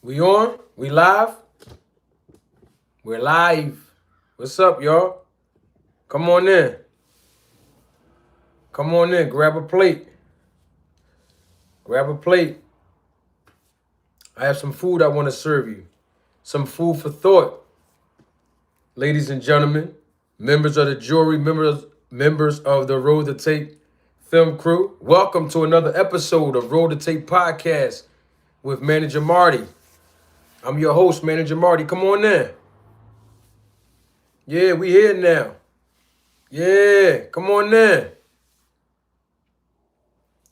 We on? We live? We're live. What's up, y'all? Come on in. Come on in. Grab a plate. Grab a plate. I have some food I want to serve you. Some food for thought. Ladies and gentlemen, members of the jury, members of the Road to Tape film crew, welcome to another episode of Road to Tape podcast with Manager Marty. I'm your host, Manager Marty. Come on in. Yeah, we here now. Yeah, come on in.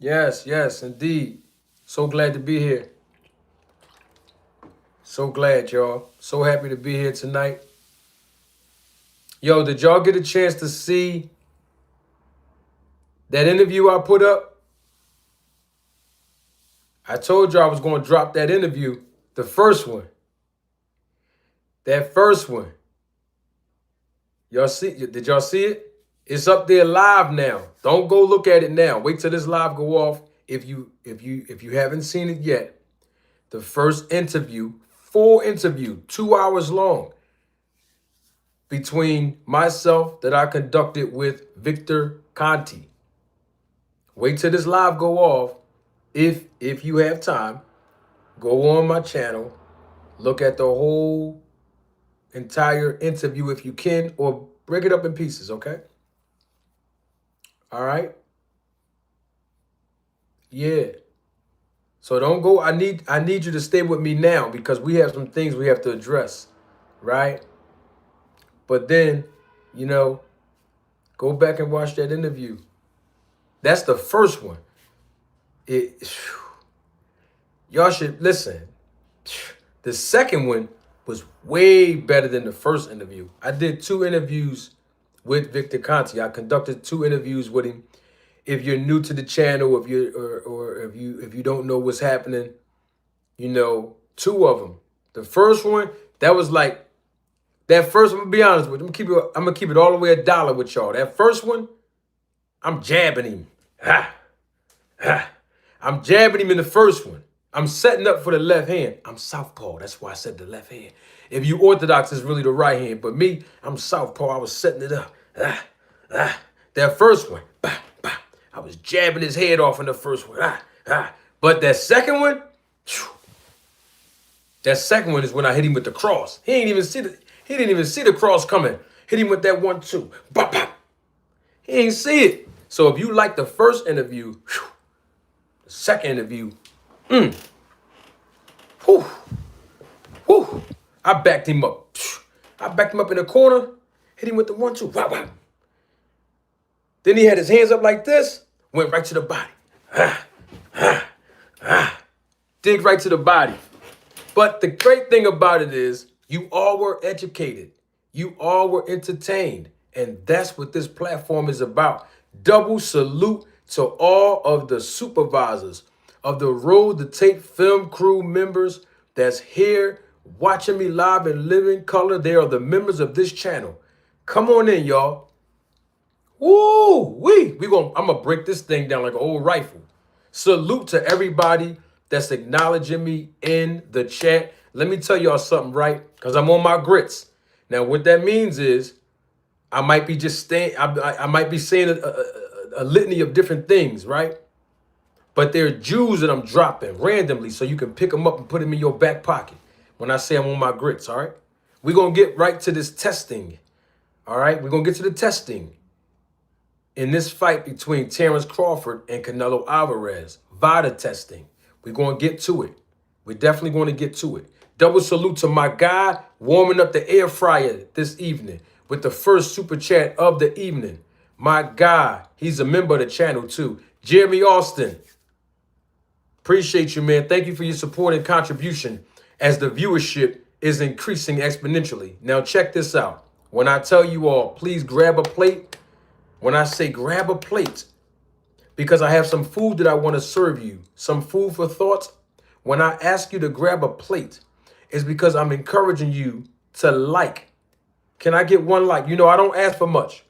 Yes, indeed. So glad to be here. So glad, y'all. So happy to be here tonight. Yo, did y'all get a chance to see that interview I put up? I told y'all I was going to drop that interview, the first one. That first one. Y'all see? Did y'all see it? It's up there live now. Don't go look at it now. Wait till this live go off. If you haven't seen it yet, the first interview, full interview, 2 hours long, between myself that I conducted with Victor Conti. Wait till this live go off. If you have time, go on my channel, look at the whole entire interview if you can, or break it up in pieces, okay? All right? Yeah. So don't go. I need you to stay with me now because we have some things we have to address, right? But then, go back and watch that interview. That's the first one. Y'all should listen. The second one was way better than the first interview. I did 2 interviews with Victor Conti. I conducted 2 interviews with him. If you're new to the channel, if you don't know what's happening, 2 of them. The first one, that was like that first. I'm gonna be honest with you. I'm gonna keep it all the way $1 with y'all. That first one, I'm jabbing him. I'm jabbing him in the first one. I'm setting up for the left hand. I'm southpaw. That's why I said the left hand. If you orthodox, it's really the right hand. But me, I'm southpaw. I was setting it up. That first one, I was jabbing his head off in the first one. But that second one, is when I hit him with the cross. He didn't even see the cross coming. Hit him with that 1-2. He ain't see it. So if you like the first interview, the second interview, I backed him up. I backed him up in the corner, hit him with the 1-2. Then he had his hands up like this, went right to the body. Dig right to the body. But the great thing about it is you all were educated. You all were entertained. And that's what this platform is about. Double salute to all of the supervisors of the Road to Tape film crew members that's here watching me live in living color. They are the members of this channel. Come on in, y'all. Woo! I'm gonna break this thing down like an old rifle. Salute to everybody that's acknowledging me in the chat. Let me tell y'all something, right? Because I'm on my grits. Now, what that means is I might be I might be saying a litany of different things, right? But they're Jews that I'm dropping randomly so you can pick them up and put them in your back pocket when I say I'm on my grits, all right? We're going to get right to this testing, all right? We're going to get to the testing in this fight between Terence Crawford and Canelo Alvarez. VADA testing. We're going to get to it. We're definitely going to get to it. Double salute to my guy warming up the air fryer this evening with the first super chat of the evening. My guy, he's a member of the channel too. Jeremy Austin. Appreciate you, man. Thank you for your support and contribution as the viewership is increasing exponentially. Now check this out. When I tell you all, please grab a plate. When I say grab a plate, because I have some food that I want to serve you, some food for thought. When I ask you to grab a plate, it's because I'm encouraging you to like. Can I get one like? I don't ask for much.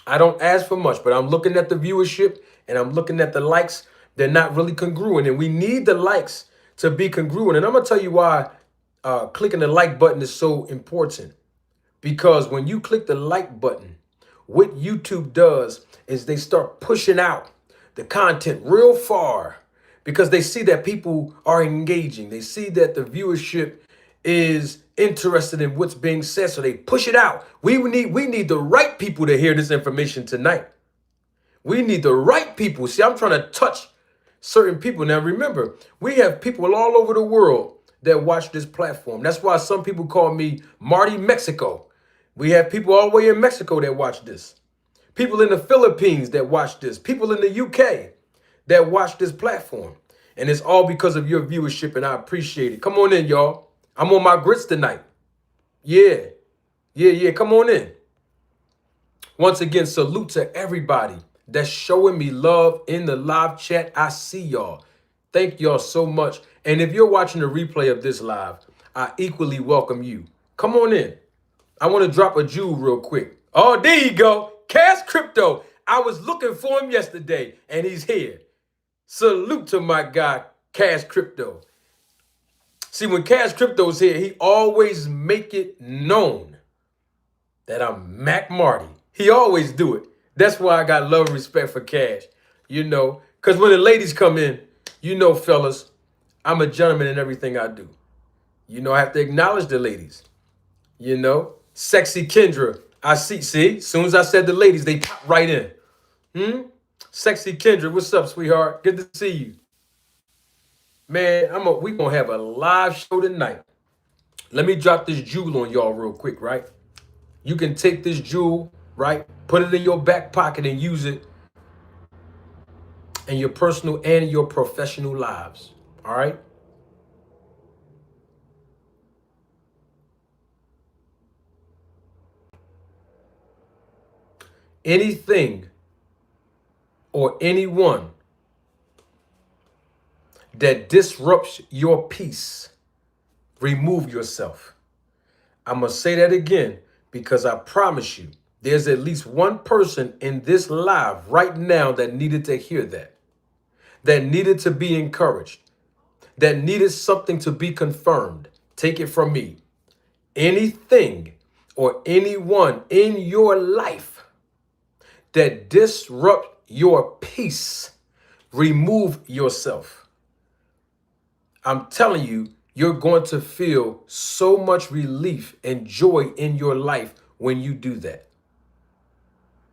But I'm looking at the viewership and I'm looking at the likes. They're not really congruent. And we need the likes to be congruent. And I'm going to tell you why clicking the like button is so important. Because when you click the like button, what YouTube does is they start pushing out the content real far because they see that people are engaging. They see that the viewership is interested in what's being said, so they push it out. We need the right people to hear this information tonight. We need the right people. See, I'm trying to touch certain people. Now, remember, we have people all over the world that watch this platform. That's why some people call me Marty Mexico. We have people all the way in Mexico that watch this. People in the Philippines that watch this. People in the UK that watch this platform. And it's all because of your viewership, and I appreciate it. Come on in, y'all. I'm on my grits tonight. Yeah. Come on in. Once again, salute to everybody that's showing me love in the live chat. I see y'all. Thank y'all so much. And if you're watching the replay of this live, I equally welcome you. Come on in. I want to drop a jewel real quick. Oh, there you go. Cash Crypto. I was looking for him yesterday, and he's here. Salute to my guy, Cash Crypto. See, when Cash Crypto's here, he always make it known that I'm Mac Marty. He always do it. That's why I got love and respect for Cash. You know, because when the ladies come in, you know, fellas, I'm a gentleman in everything I do. You know, I have to acknowledge the ladies. You know, Sexy Kendra. I see, as soon as I said the ladies, they pop right in. Sexy Kendra, what's up, sweetheart? Good to see you. Man, we gonna have a live show tonight. Let me drop this jewel on y'all real quick, right? You can take this jewel, right? Put it in your back pocket and use it in your personal and your professional lives, all right? Anything or anyone that disrupts your peace, remove yourself. I'm going to say that again because I promise you, there's at least one person in this live right now that needed to hear that needed to be encouraged, that needed something to be confirmed. Take it from me. Anything or anyone in your life that disrupt your peace, remove yourself. I'm telling you, you're going to feel so much relief and joy in your life when you do that.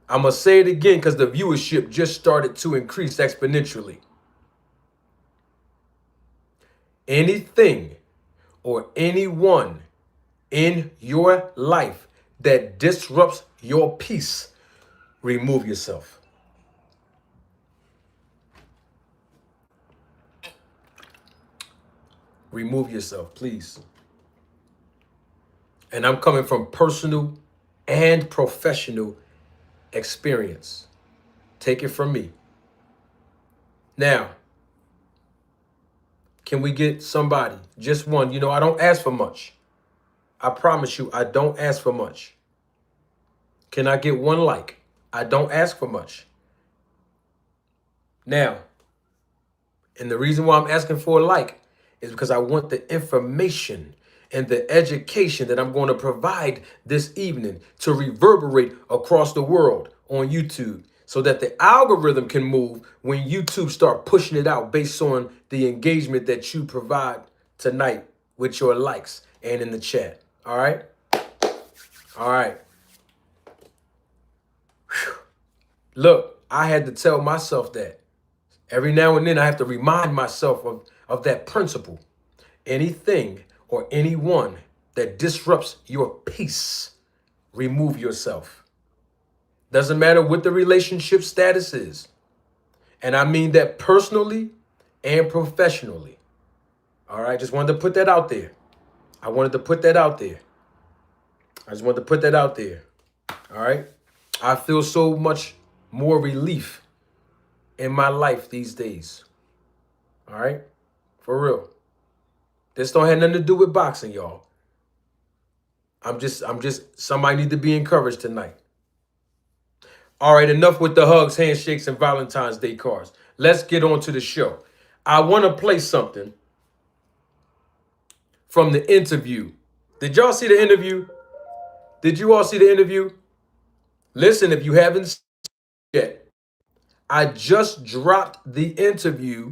I'm going to say it again because the viewership just started to increase exponentially. Anything or anyone in your life that disrupts your peace, remove yourself. Remove yourself, please. And I'm coming from personal and professional experience. Take it from me. Now, can we get somebody, just one? You know, I don't ask for much. I promise you, I don't ask for much. Can I get one like? I don't ask for much. Now, and the reason why I'm asking for a like is because I want the information and the education that I'm going to provide this evening to reverberate across the world on YouTube so that the algorithm can move when YouTube start pushing it out based on the engagement that you provide tonight with your likes and in the chat. All right? All right. Whew. Look, I had to tell myself that. Every now and then I have to remind myself of that principle. Anything or anyone that disrupts your peace, remove yourself. Doesn't matter what the relationship status is. And I mean that personally and professionally. All right, just wanted to put that out there. I wanted to put that out there. I just wanted to put that out there. All right. I feel so much more relief in my life these days. All right? For real. This don't have nothing to do with boxing, y'all. I'm just somebody need to be encouraged tonight. All right, enough with the hugs, handshakes, and Valentine's Day cards. Let's get on to the show. I want to play something from the interview. Did y'all see the interview? Did you all see the interview? Listen, if you haven't seen it yet, I just dropped the interview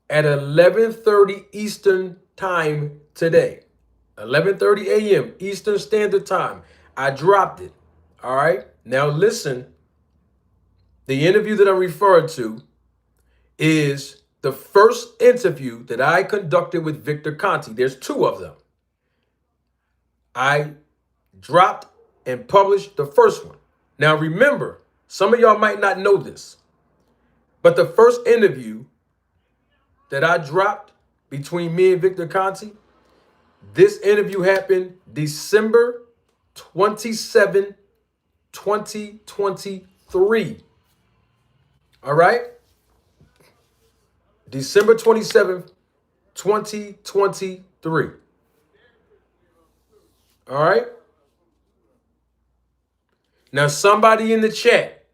at 11:30 Eastern Time today. 11:30 a.m. Eastern Standard Time. I dropped it. All right. Now listen. The interview that I'm referring to is the first interview that I conducted with Victor Conte. There's two of them. I dropped and published the first one. Now remember, some of y'all might not know this, but the first interview that I dropped between me and Victor Conte, this interview happened December 27, 2023. All right? December 27th, 2023. All right? Now, somebody in the chat,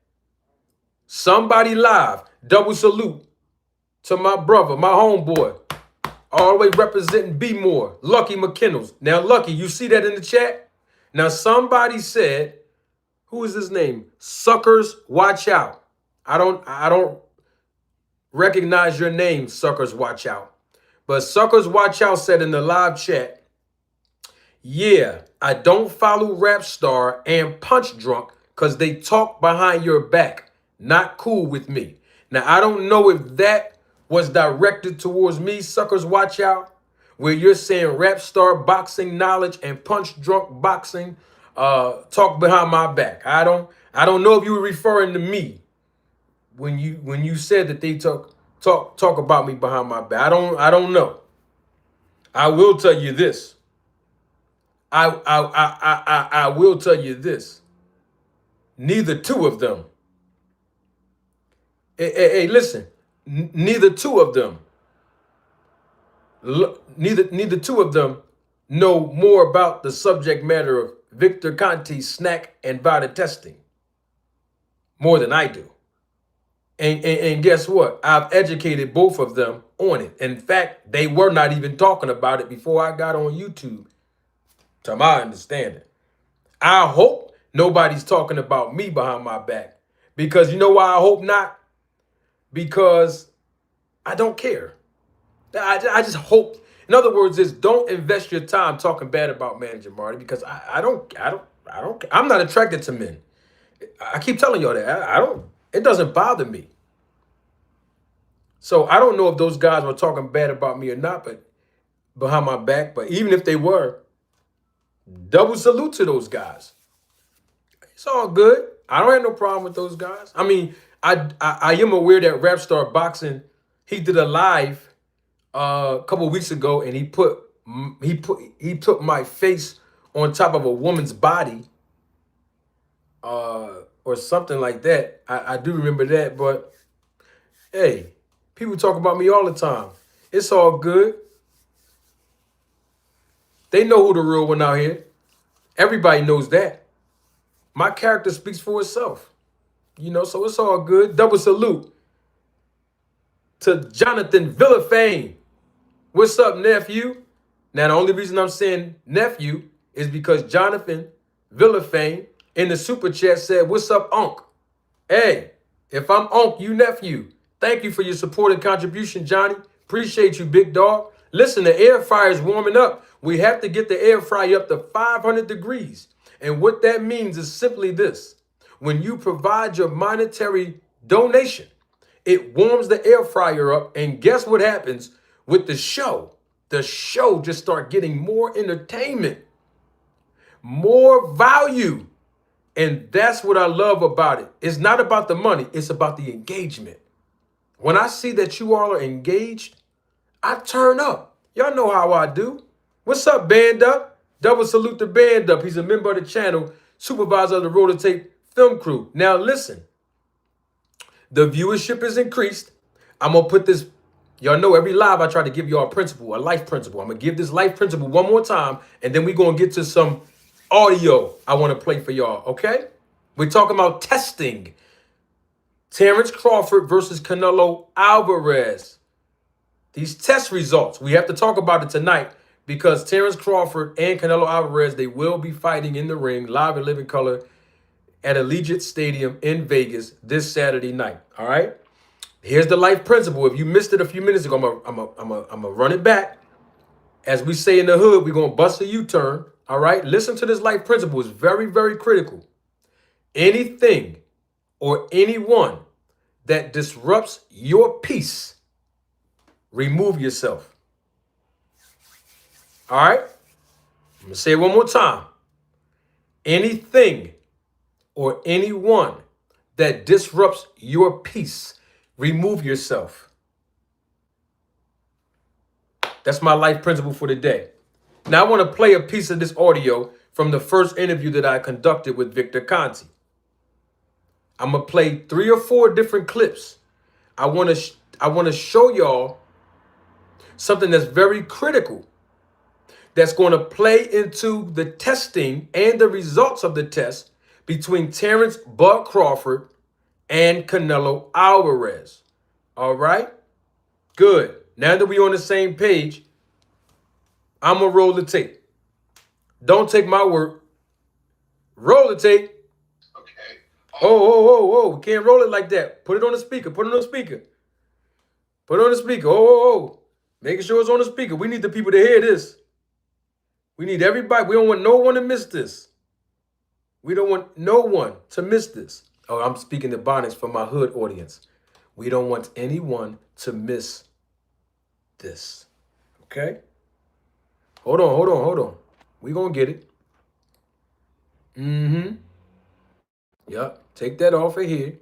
somebody live, double salute to my brother, my homeboy, all the way representing B-More, Lucky McKinnells. Now, Lucky, you see that in the chat? Now, somebody said, who is his name? Suckers, watch out. I don't recognize your name, Suckers, watch out. But Suckers, watch out said in the live chat, yeah, I don't follow Rap Star and Punch Drunk because they talk behind your back. Not cool with me. Now, I don't know if that was directed towards me, Suckers, watch out, where you're saying Rap Star boxing knowledge and Punch Drunk boxing talk behind my back. I don't know if you were referring to me when you said that they talk about me behind my back. I don't know. I will tell you this. I will tell you this. Neither two of them. Hey, listen. Neither two of them. Neither two of them know more about the subject matter of Victor Conte's snack and body testing more than I do. And guess what? I've educated both of them on it. In fact, they were not even talking about it before I got on YouTube, to my understanding. I hope nobody's talking about me behind my back. Because you know why I hope not? Because I don't care. I just hope. In other words, is don't invest your time talking bad about Manager Marty, because I'm not attracted to men. I keep telling y'all that. It doesn't bother me. So I don't know if those guys were talking bad about me or not, but behind my back. But even if they were, double salute to those guys. It's all good. I don't have no problem with those guys. I mean, I am aware that Rap Star Boxing, he did a live a couple of weeks ago, and he took my face on top of a woman's body, or something like that. I do remember that, but hey, people talk about me all the time. It's all good. They know who the real one out here. Everybody knows that. My character speaks for itself. So it's all good. Double salute to Jonathan Villafane. What's up, nephew? Now, the only reason I'm saying nephew is because Jonathan Villafane in the super chat said, what's up, Unc? Hey, if I'm Unc, you nephew. Thank you for your support and contribution, Johnny. Appreciate you, big dog. Listen, the air fryer is warming up. We have to get the air fryer up to 500 degrees. And what that means is simply this. When you provide your monetary donation, it warms the air fryer up. And guess what happens with the show? The show just start getting more entertainment, more value. And that's what I love about it. It's not about the money. It's about the engagement. When I see that you all are engaged, I turn up. Y'all know how I do. What's up, Band Up? Double salute to Band Up. He's a member of the channel, supervisor of the Rototape film crew. Now, listen. The viewership is increased. I'm going to put this. Y'all know every live I try to give y'all a principle, a life principle. I'm going to give this life principle one more time, and then we're going to get to some audio I want to play for y'all, okay? We're talking about testing. Terence Crawford versus Canelo Alvarez. These test results, we have to talk about it tonight. because Terence Crawford and Canelo Alvarez, they will be fighting in the ring live in living color at Allegiant Stadium in Vegas this Saturday night. All right. Here's the life principle. If you missed it a few minutes ago, I'm gonna run it back. As we say in the hood, we're gonna bust a U-turn. All right. Listen to this life principle. It's very, very critical. Anything or anyone that disrupts your peace, remove yourself. All right? I'm going to say it one more time. Anything or anyone that disrupts your peace, remove yourself. That's my life principle for the day. Now, I want to play a piece of this audio from the first interview that I conducted with Victor Conte. I'm going to play 3 or 4 different clips. I want to show y'all something that's very critical, that's going to play into the testing and the results of the test between Terence Bud Crawford and Canelo Alvarez. All right? Good. Now that we're on the same page, I'm going to roll the tape. Don't take my word. Roll the tape. Okay. Oh. We can't roll it like that. Put it on the speaker. Put it on the speaker. Put it on the speaker. Oh. Making sure it's on the speaker. We need the people to hear this. We need everybody. We don't want no one to miss this. We don't want no one to miss this. Oh, I'm speaking the bonnets for my hood audience. We don't want anyone to miss this. Okay? Hold on. We gonna get it. Yep. Take that off of here.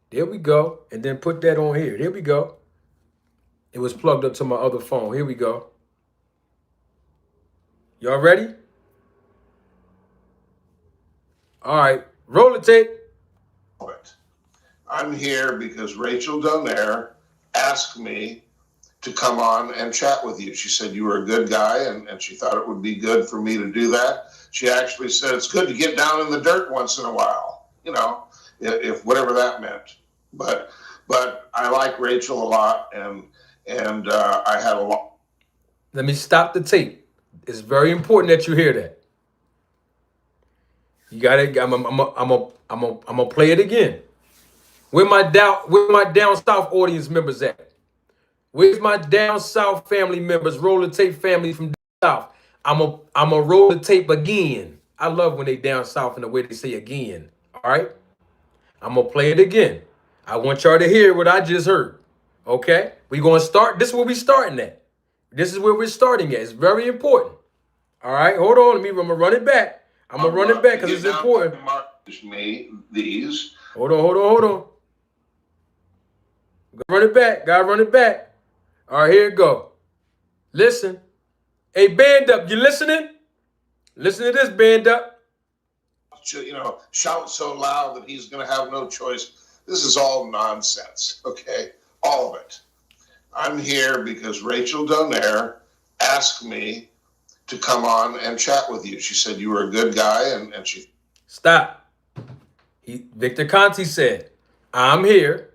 There we go. And then put that on here. There we go. It was plugged up to my other phone. Here we go. Y'all ready? All right. Roll the tape. I'm here because Rachel Donaire asked me to come on and chat with you. She said you were a good guy, and she thought it would be good for me to do that. She actually said it's good to get down in the dirt once in a while, you know, if whatever that meant. But I like Rachel a lot, and I had a lot. Let me stop the tape. It's very important that you hear that. You got it. I'm gonna play it again. Where my down south audience members at? Where's my down south family members? Roll the tape family from down south. I'm a roll the tape again. I love when they down south and the way they say again. All right. I'm gonna play it again. I want y'all to hear what I just heard. Okay. We're gonna start. This is where we're starting at. This is where we're starting at. It's very important. All right. Hold on. I'm gonna run it back. I'm gonna run it back because it's important. Me these. Hold on. Run it back. Gotta run it back. All right, here it go. Listen. Hey, band up. You listening? Listen to this, band up. You know, shout so loud that he's going to have no choice. This is all nonsense, okay? All of it. I'm here because Rachel Donaire asked me to come on and chat with you. She said you were a good guy, and she... Stop. Victor Conte said, I'm here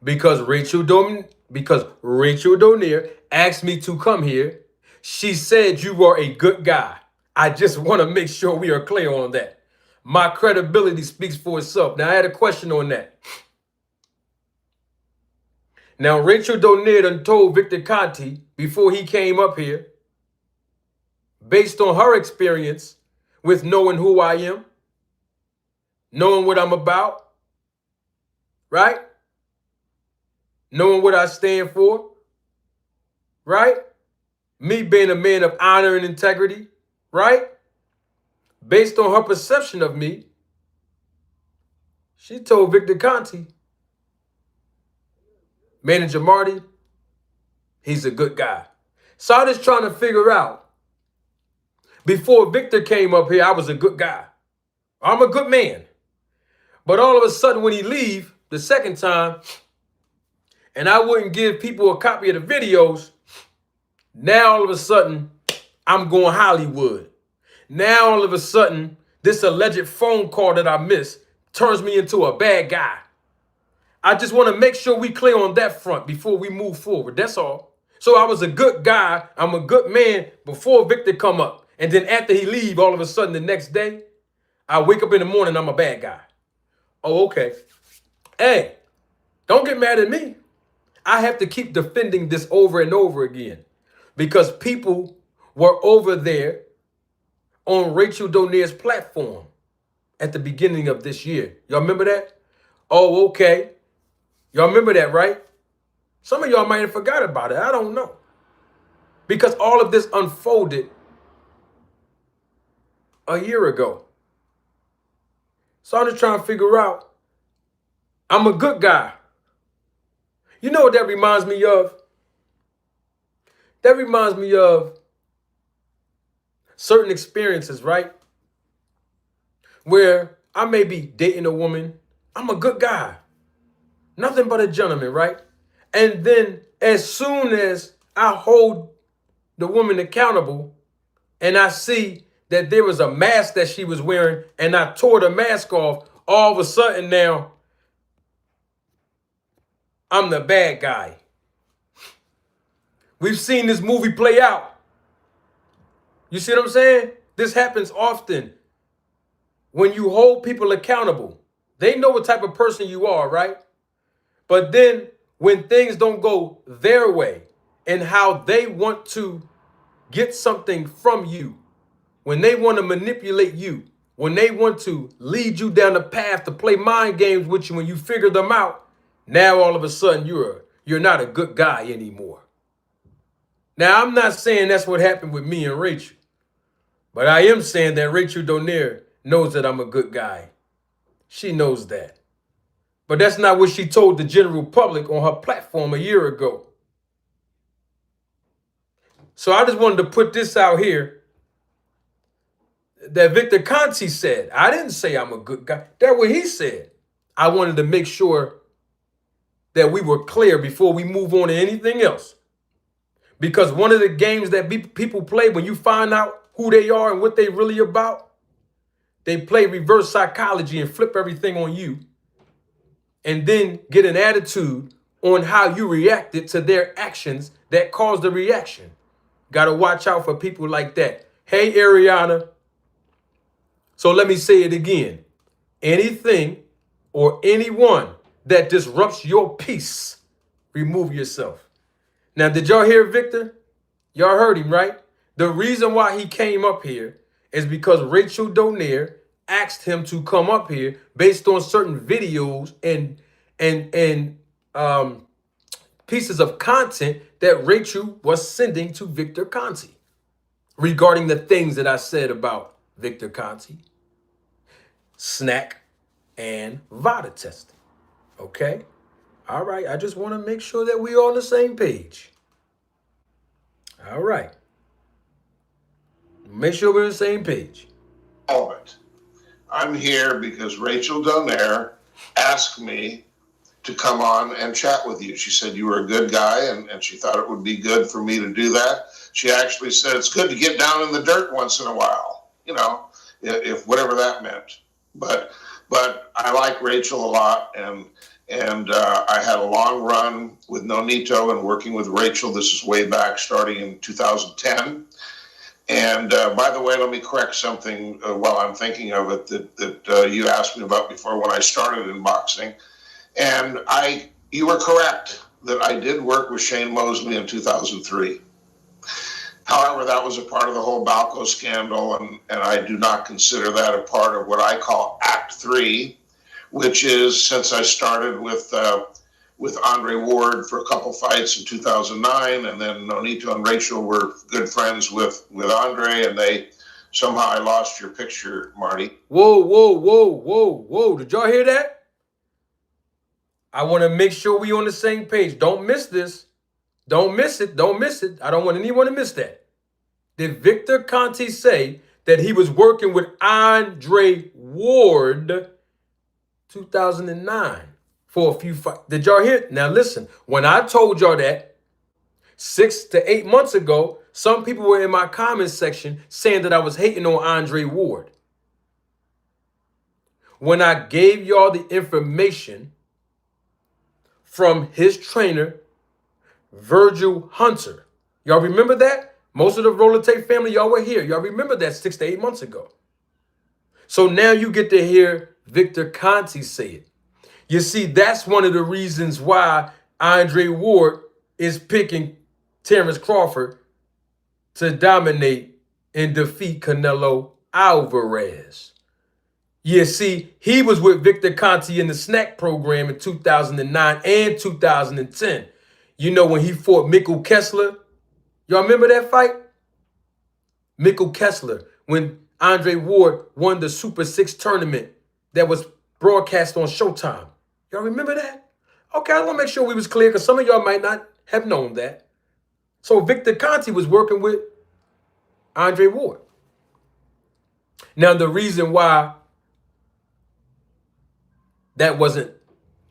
because Rachel Donaire asked me to come here. She said you were a good guy. I just want to make sure we are clear on that. My credibility speaks for itself. Now, I had a question on that. Now, Rachel Donaire done told Victor Conte before he came up here, based on her experience with knowing who I am, knowing what I'm about, right? Knowing what I stand for, right? Me being a man of honor and integrity, right? Based on her perception of me, she told Victor Conte, Manager Marty, he's a good guy. So I was trying to figure out, before Victor came up here, I was a good guy. I'm a good man. But all of a sudden, when he leave the second time, and I wouldn't give people a copy of the videos, now all of a sudden, I'm going Hollywood. Now all of a sudden, this alleged phone call that I missed turns me into a bad guy. I just want to make sure we clear on that front before we move forward. That's all. So I was a good guy. I'm a good man before Victor come up. And then after he leave, all of a sudden the next day, I wake up in the morning, I'm a bad guy. Oh, okay. Hey, don't get mad at me. I have to keep defending this over and over again because people were over there on Rachel Donier's platform at the beginning of this year. Y'all remember that? Oh, okay. Y'all remember that, right? Some of y'all might have forgot about it. I don't know. Because all of this unfolded a year ago. So I'm just trying to figure out, I'm a good guy. You know what that reminds me of? That reminds me of certain experiences, right? Where I may be dating a woman. I'm a good guy. Nothing but a gentleman, right? And then as soon as I hold the woman accountable and I see that there was a mask that she was wearing and I tore the mask off, all of a sudden now I'm the bad guy. We've seen this movie play out. You see what I'm saying? This happens often when you hold people accountable. They know what type of person you are, right? But then when things don't go their way and how they want to get something from you, when they want to manipulate you, when they want to lead you down the path to play mind games with you when you figure them out, now all of a sudden you're not a good guy anymore. Now, I'm not saying that's what happened with me and Rachel, but I am saying that Rachel Donier knows that I'm a good guy. She knows that. But that's not what she told the general public on her platform a year ago. So I just wanted to put this out here that Victor Conti said. I didn't say I'm a good guy. That's what he said. I wanted to make sure that we were clear before we move on to anything else. Because one of the games that people play when you find out who they are and what they really about, they play reverse psychology and flip everything on you and then get an attitude on how you reacted to their actions that caused the reaction. Got to watch out for people like that. Hey, Ariana. So let me say it again. Anything or anyone that disrupts your peace, remove yourself. Now, did y'all hear Victor? Y'all heard him, right? The reason why he came up here is because Rachel Donier asked him to come up here based on certain videos and pieces of content that Rachel was sending to Victor Conti regarding the things that I said about Victor Conti, snack, and VADA testing. Okay? All right. I just want to make sure that we're on the same page. All right. Make sure we're on the same page. All of it. I'm here because Rachel Donier asked me to come on and chat with you. She said you were a good guy and she thought it would be good for me to do that. She actually said it's good to get down in the dirt once in a while, you know, if whatever that meant. But I like Rachel a lot, and I had a long run with Nonito and working with Rachel. This is way back, starting in 2010. And by the way, let me correct something while I'm thinking of it that you asked me about before when I started in boxing. And you were correct that I did work with Shane Mosley in 2003. However, that was a part of the whole Balco scandal, and I do not consider that a part of what I call Act 3, which is since I started with Andre Ward for a couple fights in 2009, and then Nonito and Rachel were good friends with Andre, and somehow I lost your picture, Marty. Whoa. Did y'all hear that? I want to make sure we on the same page. Don't miss this. Don't miss it. I don't want anyone to miss that. Did Victor Conti say that he was working with Andre Ward 2009 for a few fights? Did y'all hear? Now listen, when I told y'all that 6 to 8 months ago, some people were in my comments section saying that I was hating on Andre Ward. When I gave y'all the information from his trainer, Virgil Hunter. Y'all remember that? Most of the Roller Tape family, y'all were here. Y'all remember that 6 to 8 months ago. So now you get to hear Victor Conte say it. You see, that's one of the reasons why Andre Ward is picking Terence Crawford to dominate and defeat Canelo Alvarez. You see, he was with Victor Conte in the snack program in 2009 and 2010. You know, when he fought Mikkel Kessler. Y'all remember that fight? Mikkel Kessler, when Andre Ward won the Super 6 tournament that was broadcast on Showtime. Y'all remember that? Okay, I want to make sure we was clear because some of y'all might not have known that. So Victor Conte was working with Andre Ward. Now, the reason why that wasn't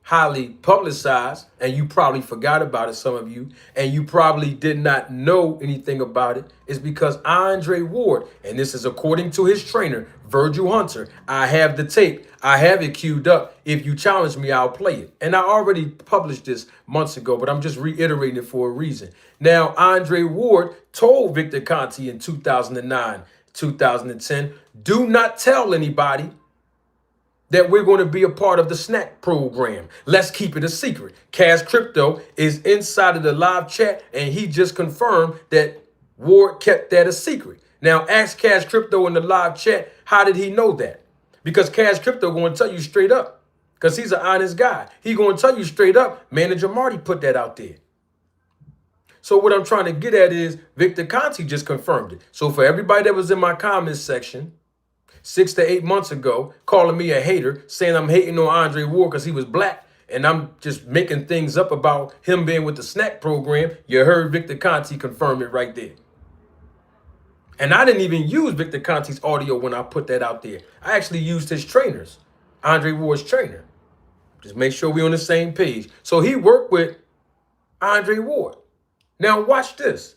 highly publicized, and you probably forgot about it, some of you, and you probably did not know anything about it, is because Andre Ward, and this is according to his trainer, Virgil Hunter, I have the tape, I have it queued up. If you challenge me, I'll play it. And I already published this months ago, but I'm just reiterating it for a reason. Now, Andre Ward told Victor Conte in 2009, 2010, do not tell anybody that we're going to be a part of the snack program. Let's keep it a secret. Cash Crypto is inside of the live chat, and he just confirmed that Ward kept that a secret. Now, ask Cash Crypto in the live chat, how did he know that? Because Cash Crypto going to tell you straight up, because he's an honest guy. He going to tell you straight up, Manager Marty put that out there. So what I'm trying to get at is Victor Conte just confirmed it. So for everybody that was in my comments section 6 to 8 months ago, calling me a hater, saying I'm hating on Andre Ward because he was black, and I'm just making things up about him being with the snack program, you heard Victor Conte confirm it right there. And I didn't even use Victor Conte's audio when I put that out there. I actually used his trainers, Andre Ward's trainer. Just make sure we're on the same page. So he worked with Andre Ward. Now watch this.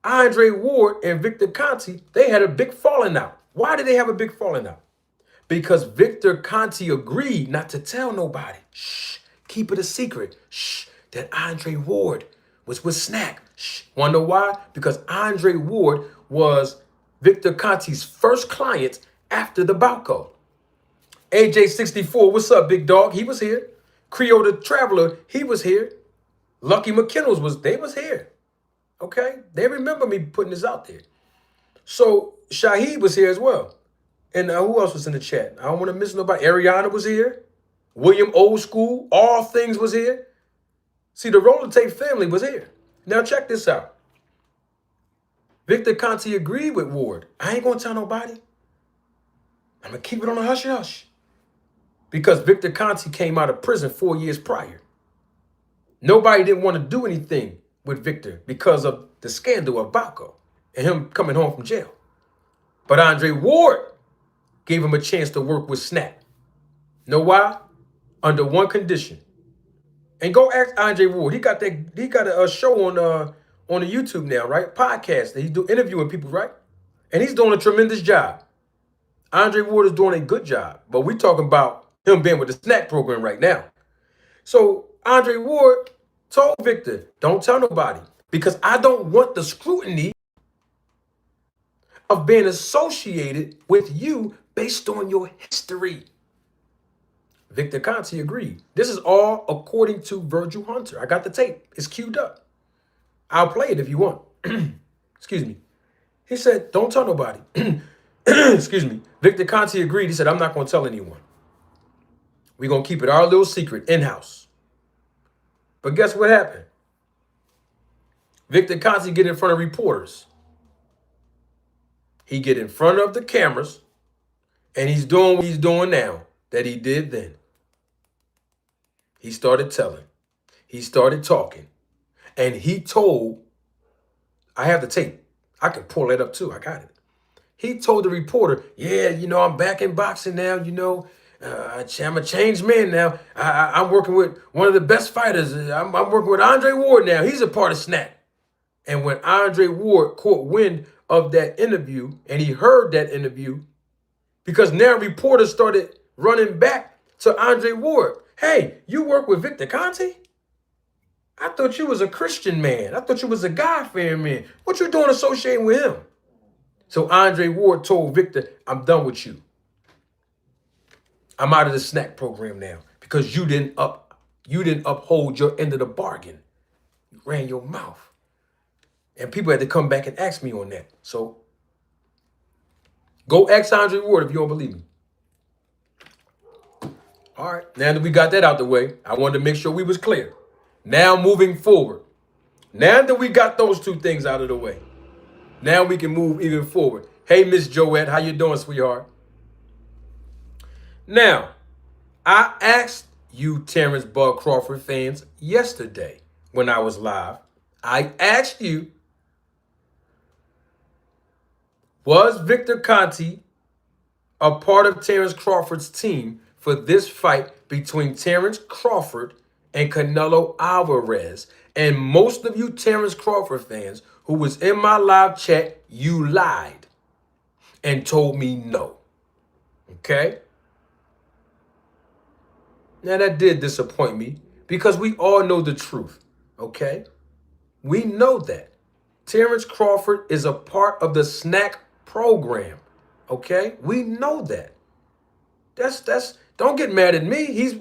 Andre Ward and Victor Conte, they had a big falling out. Why did they have a big falling out? Because Victor Conte agreed not to tell nobody. Shh, keep it a secret. Shh, that Andre Ward was with Snack. Shh. Wanna know why? Because Andre Ward was Victor Conte's first client after the Balco. AJ64, what's up, big dog? He was here. Creole the Traveler, he was here. Lucky McKinnell's they was here. Okay, they remember me putting this out there. So Shaheed was here as well. And who else was in the chat? I don't want to miss nobody. Ariana was here. William Old School, All Things was here. See, the Roller Tape family was here. Now check this out. Victor Conte agreed with Ward. I ain't going to tell nobody. I'm going to keep it on a hush-hush. Because Victor Conte came out of prison 4 years prior. Nobody didn't want to do anything with Victor because of the scandal of Baco and him coming home from jail. But Andre Ward gave him a chance to work with Snap. Know why? Under one condition. And go ask Andre Ward. He got a show on the YouTube now, right? Podcast that he's interviewing people, right? And he's doing a tremendous job. Andre Ward is doing a good job. But we're talking about him being with the Snack program right now. So Andre Ward told Victor, don't tell nobody, because I don't want the scrutiny of being associated with you based on your history. Victor Conte agreed. This is all according to Virgil Hunter. I got the tape. It's queued up. I'll play it if you want. Excuse me. He said, don't tell nobody. Excuse me. Victor Conte agreed. He said, I'm not going to tell anyone. We're going to keep it our little secret in-house. But guess what happened? Victor Conte get in front of reporters. He get in front of the cameras, and he's doing what he's doing now that he did then. He started telling. He started talking. And he told, I have the tape. I can pull it up too. I got it. He told the reporter, yeah, I'm back in boxing now, I'm a changed man now. I'm working with one of the best fighters. I'm working with Andre Ward now. He's a part of Snap. And when Andre Ward caught wind of that interview, and he heard that interview, because now reporters started running back to Andre Ward. Hey, you work with Victor Conte? I thought you was a Christian man. I thought you was a God-fearing man. What you doing associating with him? So Andre Ward told Victor, I'm done with you. I'm out of the snack program now because you didn't uphold your end of the bargain. You ran your mouth. And people had to come back and ask me on that. So go ask Andre Ward if you don't believe me. All right. Now that we got that out the way, I wanted to make sure we was clear. Now moving forward. Now that we got those two things out of the way, now we can move even forward. Hey, Miss Joette, how you doing, sweetheart? Now, I asked you Terence Bud Crawford fans yesterday when I was live. I asked you, was Victor Conte a part of Terence Crawford's team for this fight between Terence Crawford and Canelo Alvarez? And most of you Terence Crawford fans who was in my live chat, you lied and told me no. Okay? Now that did disappoint me because we all know the truth. Okay? We know that. Terence Crawford is a part of the snack program. Okay? We know that. That's don't get mad at me. He's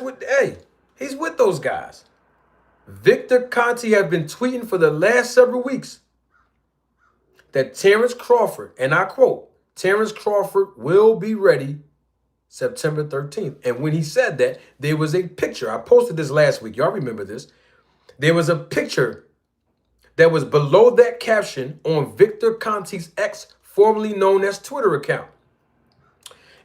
with those guys. Victor Conte has been tweeting for the last several weeks that Terence Crawford, and I quote, Terence Crawford will be ready September 13th. And when he said that, there was a picture. I posted this last week. Y'all remember this. There was a picture that was below that caption on Victor Conte's X, formerly known as Twitter account.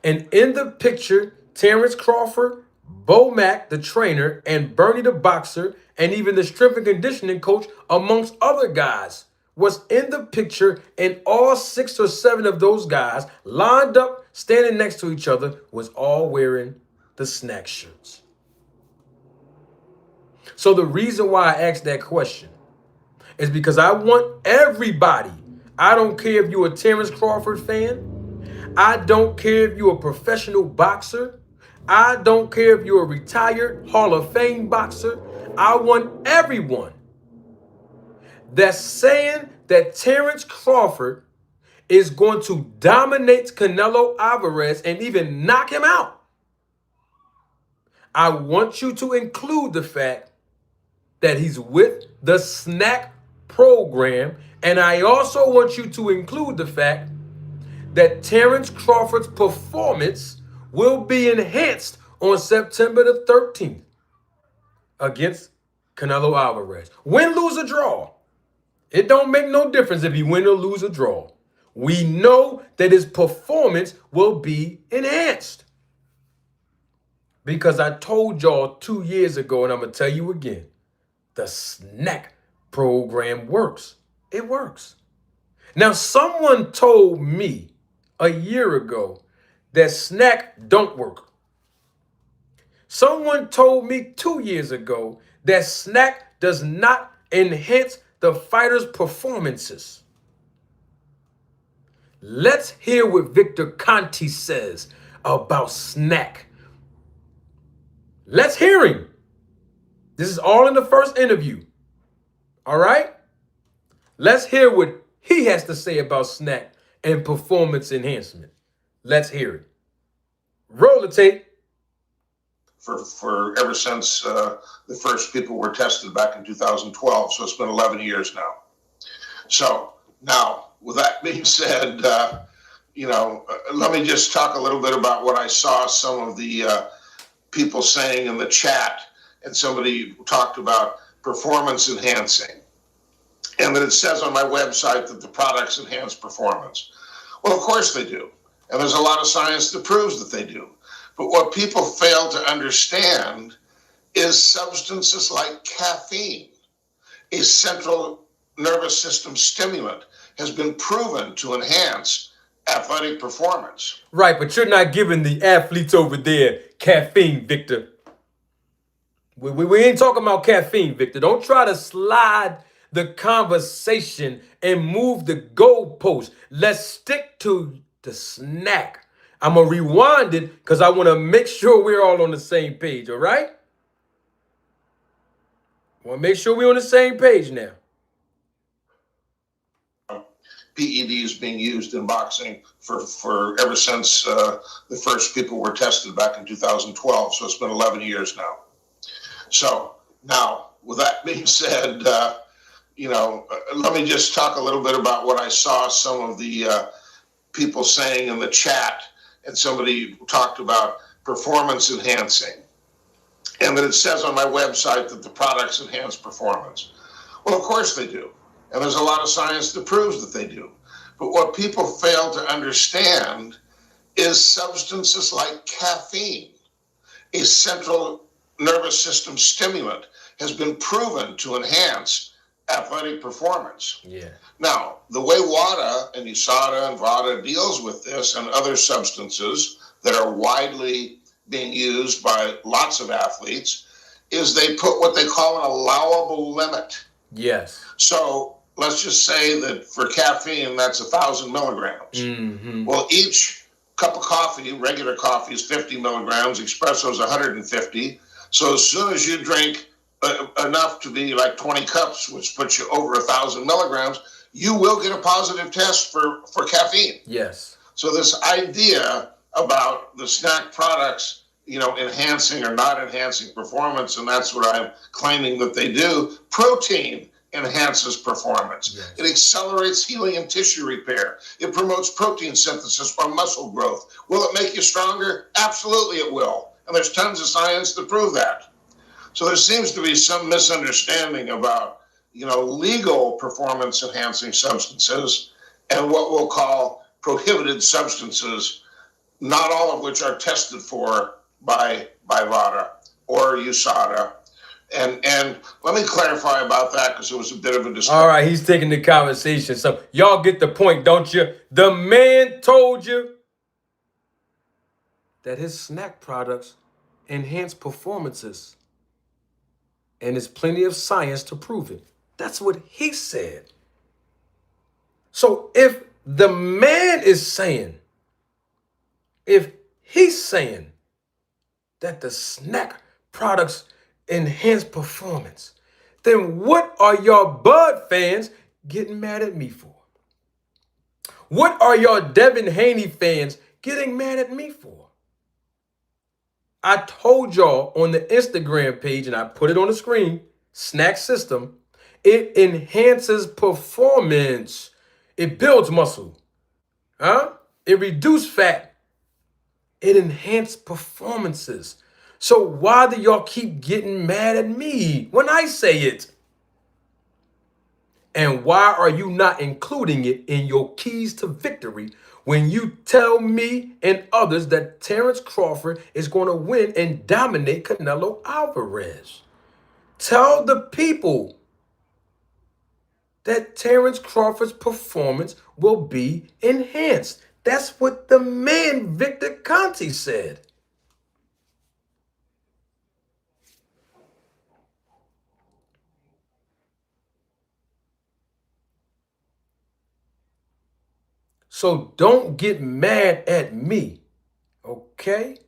And in the picture, Terence Crawford, Bo Mack, the trainer, and Bernie the boxer, and even the strength and conditioning coach, amongst other guys, was in the picture, and all 6 or 7 of those guys lined up, standing next to each other, was all wearing the snack shirts. So the reason why I asked that question is because I want everybody, I don't care if you're a Terence Crawford fan, I don't care if you're a professional boxer, I don't care if you're a retired Hall of Fame boxer, I want everyone that's saying that Terence Crawford is going to dominate Canelo Alvarez and even knock him out. I want you to include the fact that he's with the snack program, and I also want you to include the fact that Terence Crawford's performance will be enhanced on September the 13th against Canelo Alvarez. Win, lose, or draw. It don't make no difference if he win or lose or draw. We know that his performance will be enhanced. Because I told y'all 2 years ago, and I'm going to tell you again, the snack program works. It works. Now, someone told me a year ago that snack don't work. Someone told me 2 years ago that snack does not enhance the fighter's performances. Let's hear what Victor Conte says about snack. Let's hear him. This is all in the first interview. All right? Let's hear what he has to say about snack and performance enhancement. Let's hear it. Roll the tape. For ever since the first people were tested back in 2012. So it's been 11 years now. So now, with that being said, let me just talk a little bit about what I saw some of the people saying in the chat, and somebody talked about performance enhancing, and that it says on my website that the products enhance performance. Well, of course they do, and there's a lot of science that proves that they do. But what people fail to understand is substances like caffeine, a central nervous system stimulant, has been proven to enhance athletic performance. Right, but you're not giving the athletes over there caffeine, Victor. We ain't talking about caffeine, Victor. Don't try to slide the conversation and move the goalpost. Let's stick to the snack. I'm going to rewind it because I want to make sure we're all on the same page, all right? Want to make sure we're on the same page now. PEDs being used in boxing for ever since the first people were tested back in 2012. So it's been 11 years now. So now, with that being said, let me just talk a little bit about what I saw some of the people saying in the chat. And somebody talked about performance enhancing, and that it says on my website that the products enhance performance. Well, of course they do. And there's a lot of science that proves that they do. But what people fail to understand is substances like caffeine, a central nervous system stimulant, has been proven to enhance athletic performance. Yeah. Now, the way WADA and USADA and VADA deals with this and other substances that are widely being used by lots of athletes is they put what they call an allowable limit. Yes. So let's just say that for caffeine, that's 1,000 milligrams. Mm-hmm. Well, each cup of coffee, regular coffee, is 50 milligrams. Espresso is 150. So as soon as you drink enough to be like 20 cups, which puts you over 1,000 milligrams, you will get a positive test for caffeine. Yes. So this idea about the snack products, enhancing or not enhancing performance, and that's what I'm claiming that they do. Protein enhances performance. Yes. It accelerates healing and tissue repair. It promotes protein synthesis or muscle growth. Will it make you stronger? Absolutely it will. And there's tons of science to prove that. So there seems to be some misunderstanding about, legal performance enhancing substances and what we'll call prohibited substances, not all of which are tested for by VADA or USADA. And let me clarify about that because it was a bit of a discussion. All right, he's taking the conversation. So y'all get the point, don't you? The man told you that his snack products enhance performances. And there's plenty of science to prove it. That's what he said. So if the man is saying, if he's saying that the snack products enhance performance, then what are y'all Bud fans getting mad at me for? What are y'all Devin Haney fans getting mad at me for? I told y'all on the Instagram page, and I put it on the screen, Snack System, it enhances performance. It builds muscle. It reduces fat. It enhances performances. So why do y'all keep getting mad at me when I say it? And why are you not including it in your keys to victory when you tell me and others that Terence Crawford is going to win and dominate Canelo Alvarez? Tell the people that Terence Crawford's performance will be enhanced. That's what the man Victor Conte said. So don't get mad at me, okay?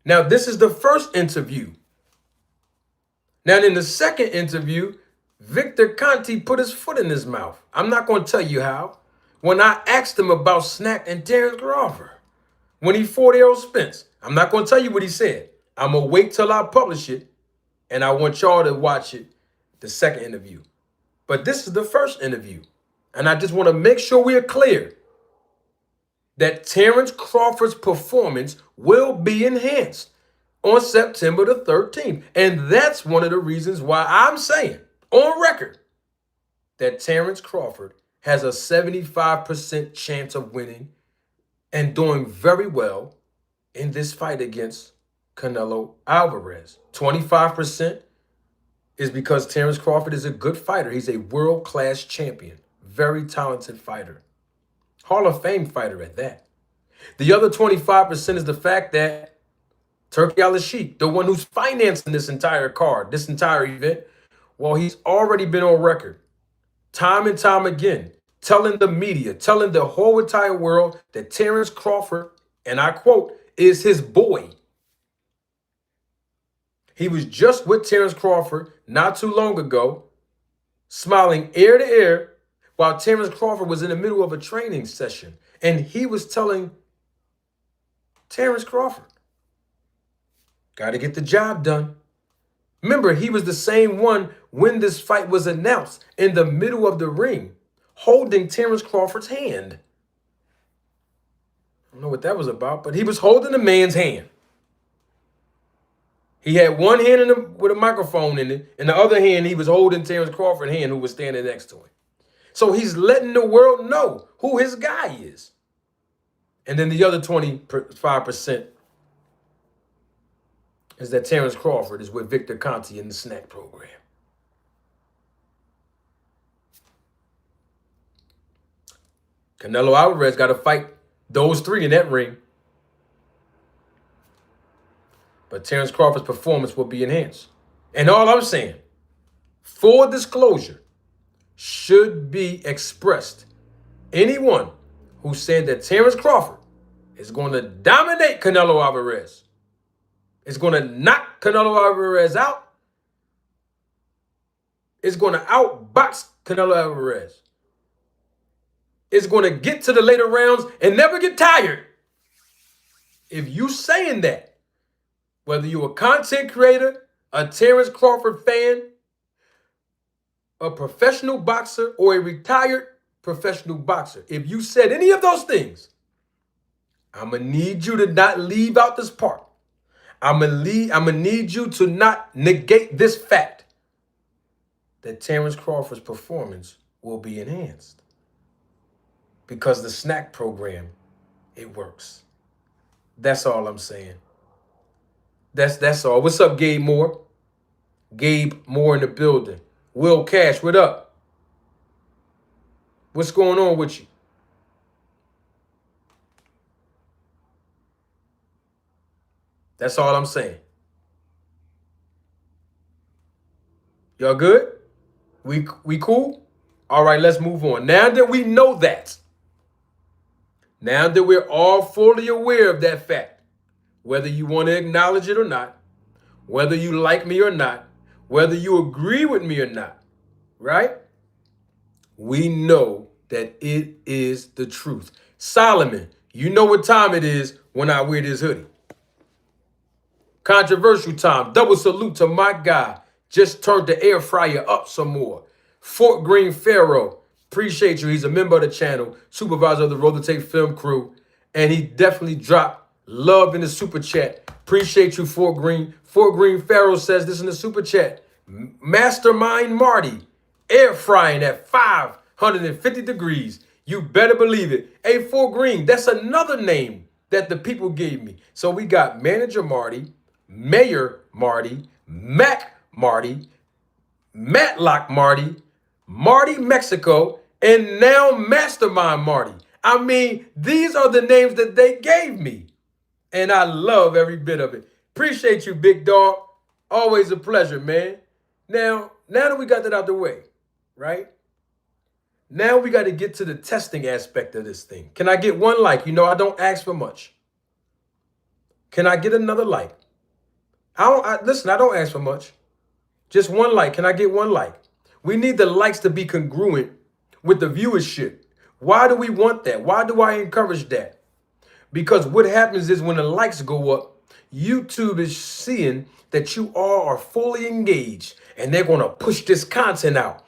Now, this is the first interview. Now, in the second interview, Victor Conte put his foot in his mouth. I'm not going to tell you how. When I asked him about Snack and Terence Crawford, when he fought Errol Spence, I'm not going to tell you what he said. I'm going to wait till I publish it, and I want y'all to watch it, the second interview. But this is the first interview, and I just want to make sure we are clear that Terence Crawford's performance will be enhanced on September the 13th. And that's one of the reasons why I'm saying on record that Terence Crawford has a 75% chance of winning and doing very well in this fight against Canelo Alvarez. 25% is because Terence Crawford is a good fighter. He's a world-class champion, very talented fighter. Hall of Fame fighter at that. The other 25% is the fact that Turki Al-Sheikh, the one who's financing this entire card, this entire event, well, he's already been on record time and time again, telling the media, telling the whole entire world that Terence Crawford, and I quote, is his boy. He was just with Terence Crawford not too long ago, smiling ear to ear while Terence Crawford was in the middle of a training session. And he was telling Terence Crawford, got to get the job done. Remember, he was the same one when this fight was announced in the middle of the ring, holding Terence Crawford's hand. I don't know what that was about, but he was holding the man's hand. He had one hand with a microphone in it, and the other hand he was holding Terence Crawford's hand, who was standing next to him. So he's letting the world know who his guy is. And then the other 25% is that Terence Crawford is with Victor Conte in the snack program. Canelo Alvarez got to fight those three in that ring. But Terence Crawford's performance will be enhanced. And all I'm saying, full disclosure, should be expressed. Anyone who said that Terence Crawford is going to dominate Canelo Alvarez, is going to knock Canelo Alvarez out, is going to outbox Canelo Alvarez, is going to get to the later rounds and never get tired. If you saying that, whether you're a content creator, a Terence Crawford fan, a professional boxer, or a retired professional boxer, if you said any of those things, I'm going to need you to not leave out this part. I'm going to need you to not negate this fact that Terence Crawford's performance will be enhanced. Because the snack program, it works. That's all I'm saying. That's all. What's up, Gabe Moore? Gabe Moore in the building. Will Cash, what up? What's going on with you? That's all I'm saying. Y'all good? We cool? All right, let's move on. Now that we know that, now that we're all fully aware of that fact, whether you want to acknowledge it or not, whether you like me or not, whether you agree with me or not, right? We know that it is the truth. Solomon, you know what time it is when I wear this hoodie. Controversial time. Double salute to my guy. Just turned the air fryer up some more. Fort Greene Pharaoh. Appreciate you. He's a member of the channel, supervisor of the Roll the Tape film crew. And he definitely dropped love in the super chat. Appreciate you, Fort Greene. Fort Greene Pharaoh says this in the super chat. Mastermind Marty, air frying at 550 degrees. You better believe it. Hey, Fort Greene, that's another name that the people gave me. So we got Manager Marty, Mayor Marty, Mac Marty, Matlock Marty, Marty Mexico, and now Mastermind Marty. I mean, these are the names that they gave me. And I love every bit of it. Appreciate you, big dog. Always a pleasure, man. Now that we got that out the way, right? Now we got to get to the testing aspect of this thing. Can I get one like? You know, I don't ask for much. Can I get another like? Listen, I don't ask for much. Just one like. Can I get one like? We need the likes to be congruent with the viewership. Why do we want that? Why do I encourage that? Because what happens is when the likes go up, YouTube is seeing that you all are fully engaged and they're going to push this content out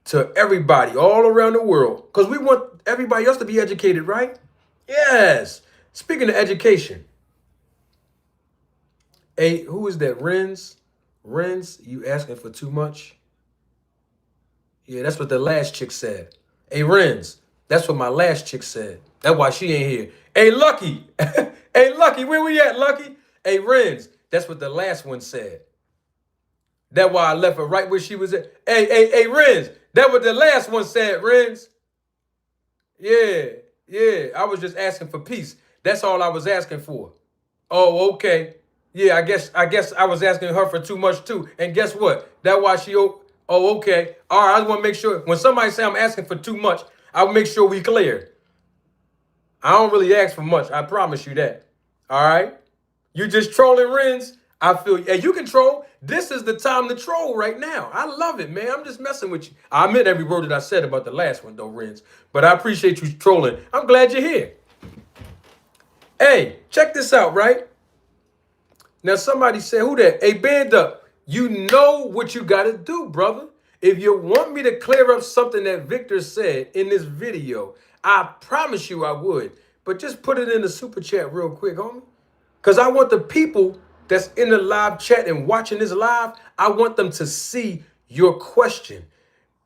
to everybody all around the world because we want everybody else to be educated, right? Yes. Speaking of education, hey, who is that? Renz, you asking for too much? Yeah, that's what the last chick said. Hey, Renz, that's what my last chick said. That's why she ain't here. Hey, Lucky. Hey, Lucky, where we at, Lucky? Hey, Renz, that's what the last one said. That's why I left her right where she was at. Hey, Renz, that's what the last one said, Renz. Yeah, I was just asking for peace. That's all I was asking for. Oh, okay. Yeah, I guess I was asking her for too much too. And guess what? That's why she, oh, okay. All right, I just want to make sure when somebody say I'm asking for too much, I'll make sure we clear. I don't really ask for much. I promise you that. All right? You just trolling Renz? I feel, and you can troll. This is the time to troll right now. I love it, man. I'm just messing with you. I meant every word that I said about the last one, though, Renz. But I appreciate you trolling. I'm glad you're here. Hey, check this out, right? Now, somebody said, who that? Hey, band up. You know what you got to do, brother. If you want me to clear up something that Victor said in this video, I promise you I would. But just put it in the super chat real quick, homie. Because I want the people that's in the live chat and watching this live, I want them to see your question.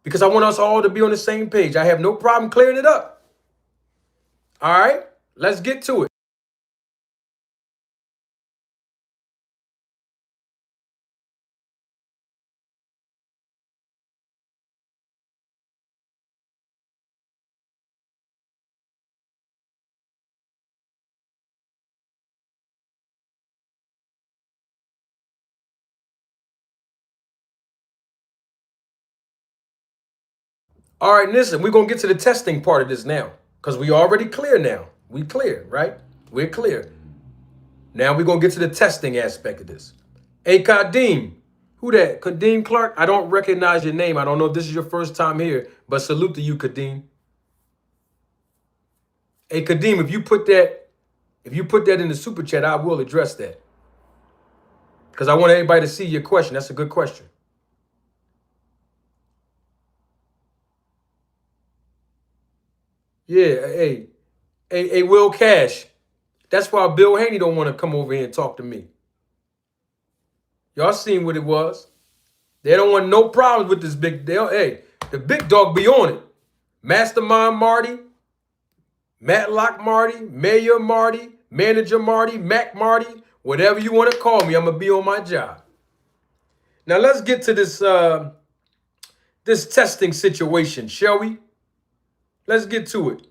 Because I want us all to be on the same page. I have no problem clearing it up. All right, let's get to it. All right, listen, we're going to get to the testing part of this now. Because we already clear now. We clear, right? We're clear. Now we're going to get to the testing aspect of this. Hey, Kadeem. Who that? Kadeem Clark? I don't recognize your name. I don't know if this is your first time here, but salute to you, Kadeem. Hey, Kadeem, if you put that in the super chat, I will address that. Because I want everybody to see your question. That's a good question. Yeah, hey, Will Cash. That's why Bill Haney don't want to come over here and talk to me. Y'all seen what it was. They don't want no problems with this big deal. Hey, the big dog be on it. Mastermind Marty, Matlock Marty, Mayor Marty, Manager Marty, Mac Marty, whatever you want to call me, I'm going to be on my job. Now let's get to this this testing situation, shall we? Let's get to it.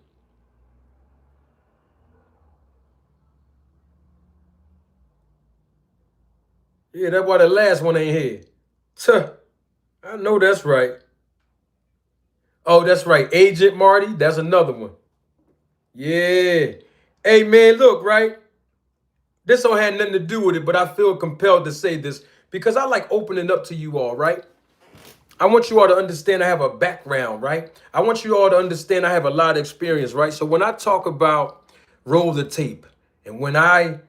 Yeah, that's why the last one ain't here. Tuh, I know that's right. Oh, that's right. Agent Marty, that's another one. Yeah. Hey, man, look, right? This don't have nothing to do with it, but I feel compelled to say this because I like opening up to you all, right? I want you all to understand I have a background, right? I want you all to understand I have a lot of experience, right? So when I talk about roll the tape, and when there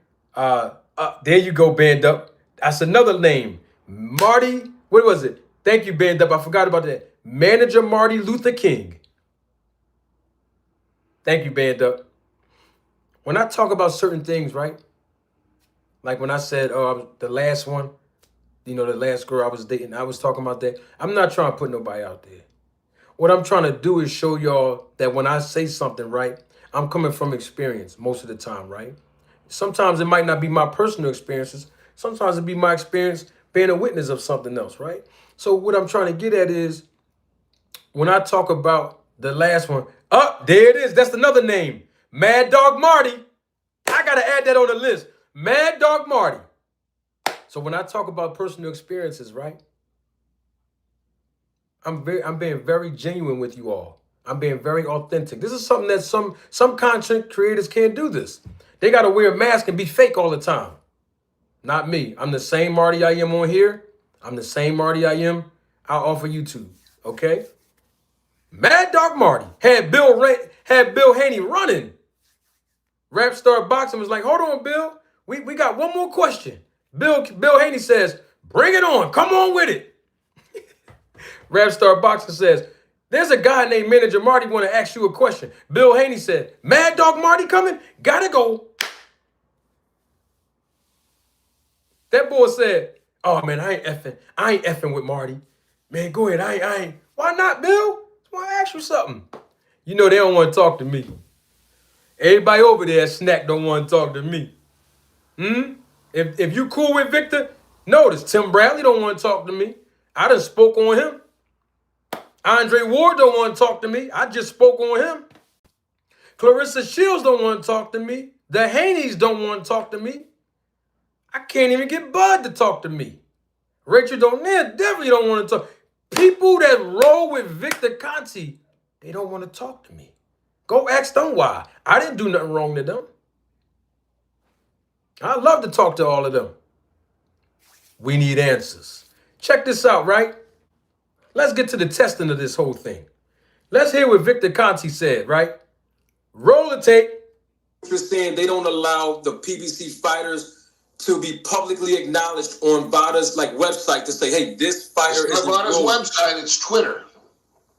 you go, band up. That's another name. Marty, what was it? Thank you, band up. I forgot about that. Manager Marty Luther King. Thank you, band up. When I talk about certain things, right? Like when I said the last one, you know, the last girl I was dating, I was talking about that. I'm not trying to put nobody out there. What I'm trying to do is show y'all that when I say something, right, I'm coming from experience most of the time, right? Sometimes it might not be my personal experiences. Sometimes it be my experience being a witness of something else, right? So what I'm trying to get at is when I talk about the last one, there it is. That's another name. Mad Dog Marty. I got to add that on the list. Mad Dog Marty. So when I talk about personal experiences, right? I'm being very genuine with you all. I'm being very authentic. This is something that some content creators can't do this. They got to wear a mask and be fake all the time. Not me. I'm the same Marty I am on here. I'm the same Marty I am out off of YouTube. Okay? Mad Dog Marty had Bill Haney running. Rap Star Boxing was like, hold on, Bill. We got one more question. Bill Haney says, bring it on. Come on with it. Rap Star Boxing says, there's a guy named Manager Marty want to ask you a question. Bill Haney said, Mad Dog Marty coming? Gotta go. That boy said, oh, man, I ain't effing with Marty. Man, go ahead. I ain't. Why not, Bill? I want to ask you something. You know they don't want to talk to me. Everybody over there at Snack don't want to talk to me. If you cool with Victor, notice Tim Bradley don't want to talk to me. I done spoke on him. Andre Ward don't want to talk to me. I just spoke on him. Clarissa Shields don't want to talk to me. The Haneys don't want to talk to me. I can't even get Bud to talk to me. Rachel Donner definitely don't want to talk. People that roll with Victor Conti, they don't want to talk to me. Go ask them why. I didn't do nothing wrong to them. I love to talk to all of them. We need answers. Check this out, right? Let's get to the testing of this whole thing. Let's hear what Victor Conti said, right? Roll the tape. You're saying they don't allow the PBC fighters to be publicly acknowledged on VADA's like website to say, hey, this fighter is VADA's website, it's Twitter.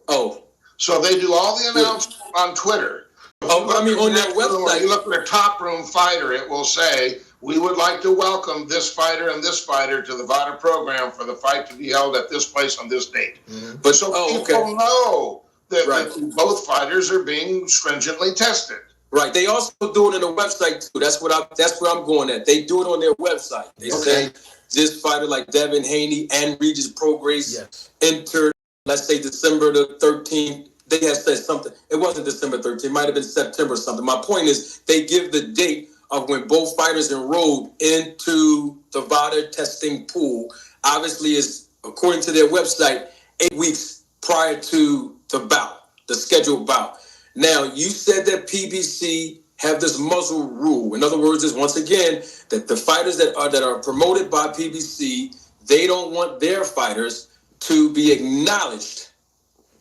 Oh. So they do all the announcements on Twitter. Oh, but I mean, on their website. You look at a top room fighter, it will say, we would like to welcome this fighter and this fighter to the VADA program for the fight to be held at this place on this date. Mm-hmm. But so people know that both fighters are being stringently tested. Right. They also do it on the website too. That's where I'm going at. They do it on their website. They say this fighter like Devin Haney and Regis Prograis entered, let's say December the 13th. They had said something. It wasn't December 13th. It might have been September or something. My point is they give the date of when both fighters enrolled into the VADA testing pool. Obviously, is according to their website, 8 weeks prior to the bout, the scheduled bout. Now, you said that PBC have this muzzle rule. In other words, is once again that the fighters that are promoted by PBC, they don't want their fighters to be acknowledged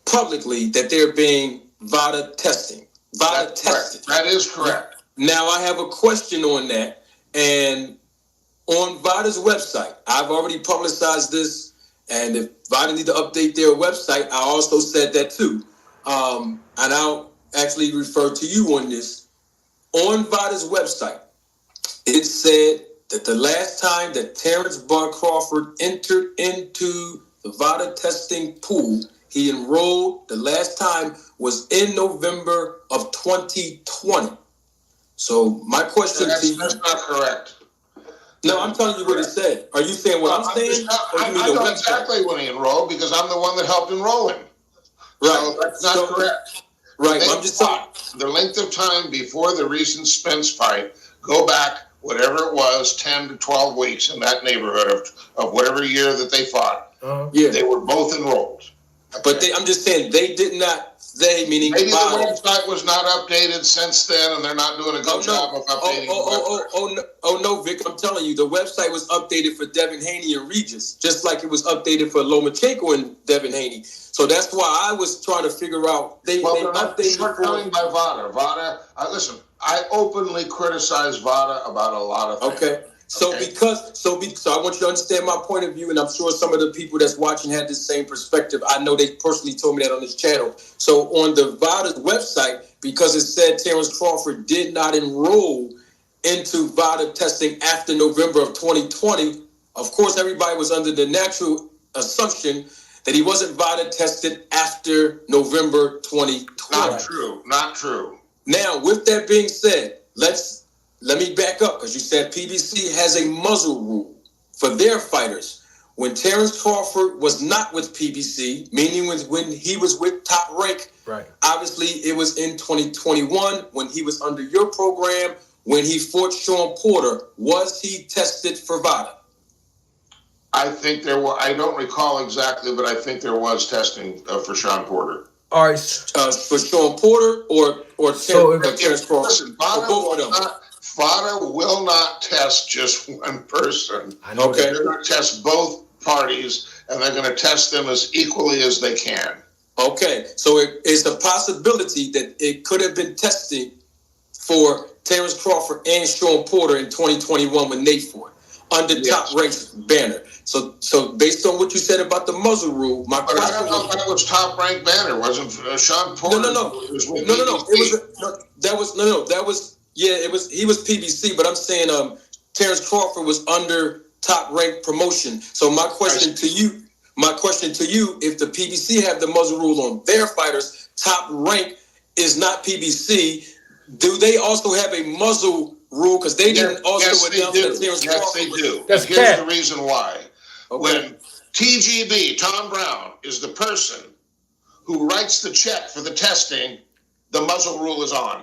publicly that they're being VADA testing. VADA tested. That is correct. Now, I have a question on that. And on VADA's website, I've already publicized this. And if VADA need to update their website, I also said that too. And I'll actually refer to you on this. On VADA's website, it said that the last time that Terence Crawford entered into the VADA testing pool, he enrolled, the last time was in November of 2020. So my question to you... That's not correct. No, I'm telling you what it said. Are you saying what I'm saying? I know exactly when he enrolled because I'm the one that helped enroll him. Right. So that's not correct. Right. I'm just saying. The length of time before the recent Spence fight, go back, whatever it was, 10 to 12 weeks in that neighborhood of whatever year that they fought. They were both enrolled. But I'm just saying they did not. They meaning maybe the website was not updated since then, and they're not doing a good job of updating. No, Vic! I'm telling you, the website was updated for Devin Haney and Regis, just like it was updated for Lomachenko and Devin Haney. So that's why I was trying to figure out. They're updated shortcoming by VADA. VADA. Listen, I openly criticize VADA about a lot of things. Okay. So I want you to understand my point of view, and I'm sure some of the people that's watching had the same perspective. I know they personally told me that on this channel. So on the VADA's website, because it said Terence Crawford did not enroll into VADA testing after November of 2020, of course, everybody was under the natural assumption that he wasn't VADA tested after November 2020. Not true. Now, with that being said, let me back up because you said PBC has a muzzle rule for their fighters. When Terence Crawford was not with PBC, meaning when he was with Top Rank, obviously it was in 2021 when he was under your program, when he fought Sean Porter. Was he tested for VADA? I think there were. I don't recall exactly, but I think there was testing for Sean Porter. All right. For Sean Porter or Terence Crawford? Listen, VADA will not test just one person. Okay. They're going to test both parties, and they're going to test them as equally as they can. Okay. So it is a possibility that it could have been testing for Terence Crawford and Sean Porter in 2021 when they fought under Top Rank's banner. So based on what you said about the muzzle rule, my question I don't know if that was Top Rank banner. Wasn't Sean Porter? No. He was PBC, but I'm saying Terence Crawford was under Top Rank promotion. So my question to you, if the PBC have the muzzle rule on their fighters, Top Rank is not PBC. Do they also have a muzzle rule? Because they didn't also announce that Terence Crawford. Yes, they do. Here's the reason why. Okay. When TGB, Tom Brown, is the person who writes the check for the testing, the muzzle rule is on.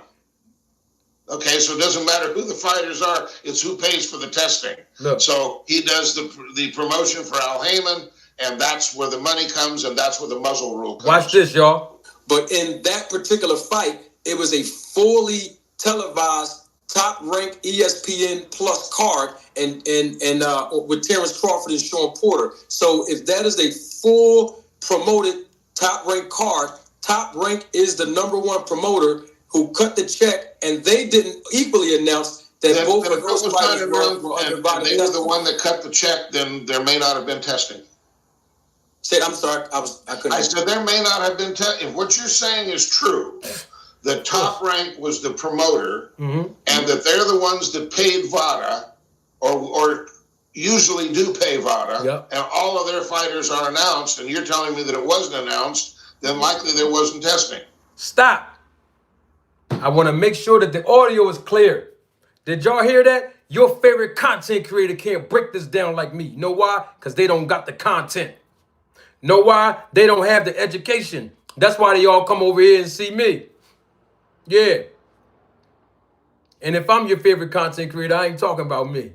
Okay, so it doesn't matter who the fighters are, it's who pays for the testing. Look. So he does the promotion for Al Heyman, and that's where the money comes, and that's where the muzzle rule comes. Watch this, y'all. But in that particular fight, it was a fully televised top ranked ESPN Plus card and with Terence Crawford and Sean Porter. So if that is a full promoted top ranked card, Top Rank is the #1 promoter who cut the check, and they didn't equally announce that both of those fighters were and they were the one that cut the check. Then there may not have been testing. I'm sorry, I couldn't. I said there may not have been testing. If what you're saying is true, the Top Rank was the promoter, and that they're the ones that paid VADA, or usually do pay VADA, and all of their fighters are announced, and you're telling me that it wasn't announced, then likely there wasn't testing. Stop. I want to make sure that the audio is clear. Did y'all hear that? Your favorite content creator can't break this down like me. You know why? Because they don't got the content. Know why? They don't have the education. That's why they all come over here and see me. Yeah. And if I'm your favorite content creator, I ain't talking about me.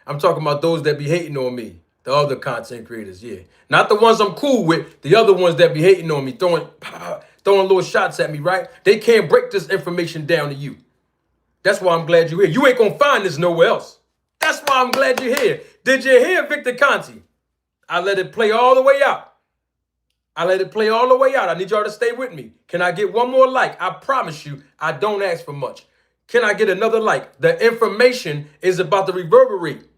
I'm talking about those that be hating on me. The other content creators, yeah. Not the ones I'm cool with. The other ones that be hating on me, throwing little shots at me, right? They can't break this information down to you. That's why I'm glad you're here. You ain't going to find this nowhere else. That's why I'm glad you're here. Did you hear Victor Conti? I let it play all the way out. I let it play all the way out. I need y'all to stay with me. Can I get one more like? I promise you, I don't ask for much. Can I get another like? The information is about to reverberate.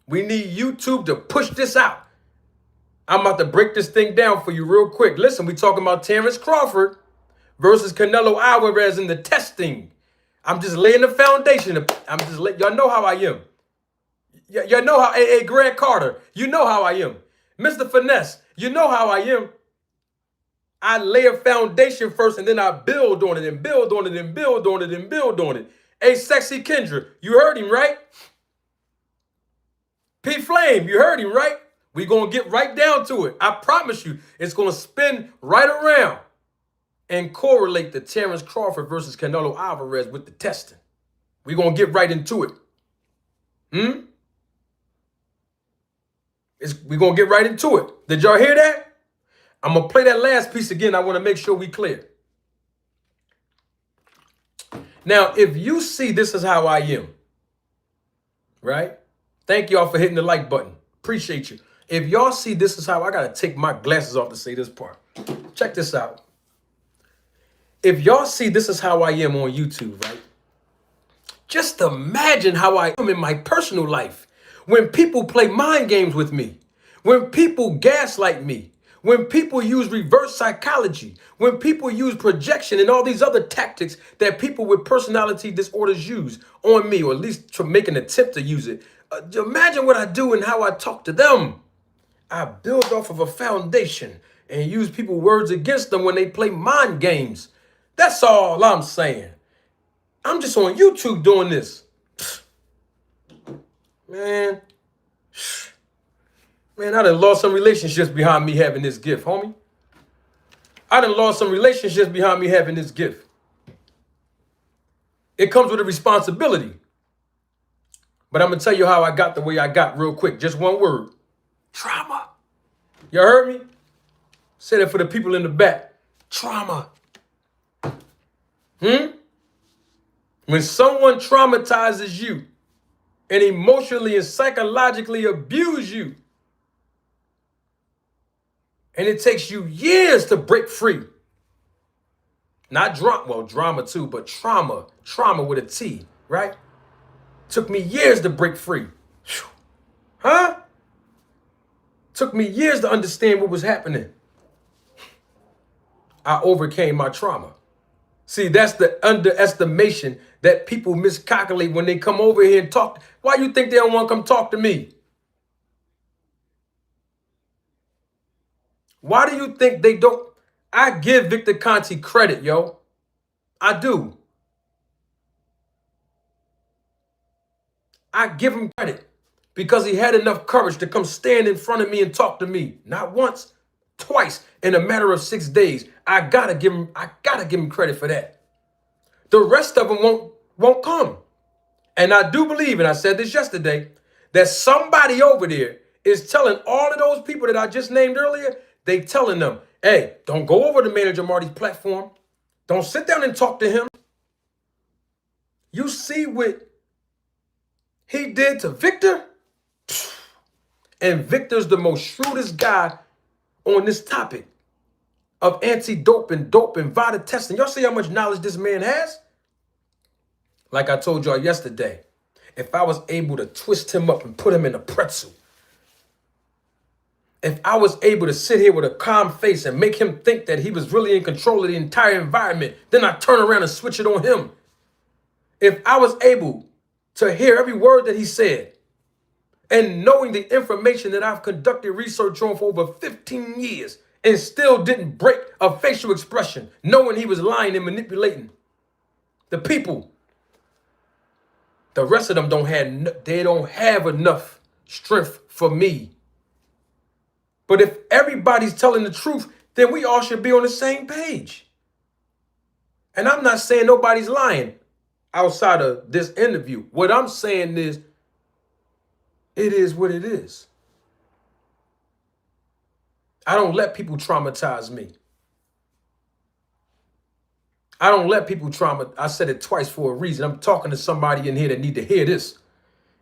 We need YouTube to push this out. I'm about to break this thing down for you real quick. Listen, we talking about Terence Crawford versus Canelo Alvarez in the testing. I'm just laying the foundation. I'm just letting y'all know how I am. Y'all know how, hey, Grant Carter, you know how I am. Mr. Finesse, you know how I am. I lay a foundation first and then I build on it and build on it and build on it and build on it. Hey, Sexy Kendra, you heard him, right? P Flame, you heard him, right? We're going to get right down to it. I promise you, it's going to spin right around and correlate the Terence Crawford versus Canelo Alvarez with the testing. We're going to get right into it. We're going to get right into it. Did y'all hear that? I'm going to play that last piece again. I want to make sure we clear. Now, if you see this is how I am, right? Thank y'all for hitting the like button. Appreciate you. If y'all see this is how, I got to take my glasses off to say this part. Check this out. If y'all see this is how I am on YouTube, right? Just imagine how I am in my personal life. When people play mind games with me. When people gaslight me. When people use reverse psychology. When people use projection and all these other tactics that people with personality disorders use on me, or at least to make an attempt to use it. Imagine what I do and how I talk to them. I build off of a foundation and use people's words against them when they play mind games. That's all I'm saying. I'm just on YouTube doing this. Man, I done lost some relationships behind me having this gift, homie. I done lost some relationships behind me having this gift. It comes with a responsibility. But I'm going to tell you how I got the way I got real quick. Just one word. Trauma. You heard me? Say that for the people in the back. Trauma. When someone traumatizes you and emotionally and psychologically abuse you, and it takes you years to break free. Not drama, well, drama too, but trauma. Trauma with a T, right? Took me years to break free. Huh? Took me years to understand what was happening. I overcame my trauma. See, that's the underestimation that people miscalculate when they come over here and talk. Why you think they don't want to come talk to me? Why do you think they don't? I give Victor Conti credit, yo. I do. I give him credit because he had enough courage to come stand in front of me and talk to me. Not once, twice in a matter of 6 days. I gotta give him credit for that. The rest of them won't come. And I do believe, and I said this yesterday, that somebody over there is telling all of those people that I just named earlier, they telling them, hey, don't go over to Manager Marty's platform. Don't sit down and talk to him. You see what he did to Victor? And Victor's the most shrewdest guy on this topic of anti-doping, doping, VADA testing. Y'all see how much knowledge this man has? Like I told y'all yesterday, if I was able to twist him up and put him in a pretzel, if I was able to sit here with a calm face and make him think that he was really in control of the entire environment, then I turn around and switch it on him. If I was able to hear every word that he said, and knowing the information that I've conducted research on for over 15 years and still didn't break a facial expression, knowing he was lying and manipulating the people, the rest of them don't have enough strength for me. But if everybody's telling the truth, then we all should be on the same page. And I'm not saying nobody's lying outside of this interview. What I'm saying is, it is what it is. I don't let people traumatize me. I don't let people I said it twice for a reason. I'm talking to somebody in here that need to hear this.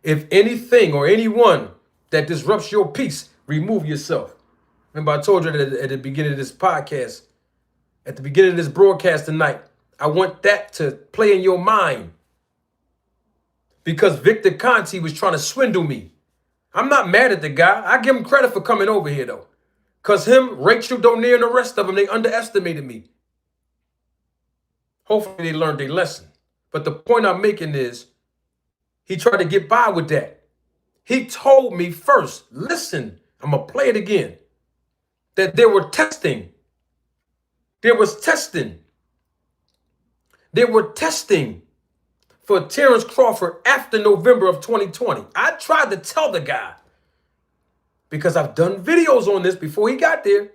If anything or anyone that disrupts your peace, remove yourself. Remember, I told you that at the beginning of this podcast, at the beginning of this broadcast tonight, I want that to play in your mind. Because Victor Conti was trying to swindle me. I'm not mad at the guy. I give him credit for coming over here, though. Because him, Rachel Donier, and the rest of them, they underestimated me. Hopefully they learned their lesson. But the point I'm making is, he tried to get by with that. He told me first, listen, I'm going to play it again, that there were testing. There was testing. They were testing for Terence Crawford after November of 2020. I tried to tell the guy, because I've done videos on this before he got here,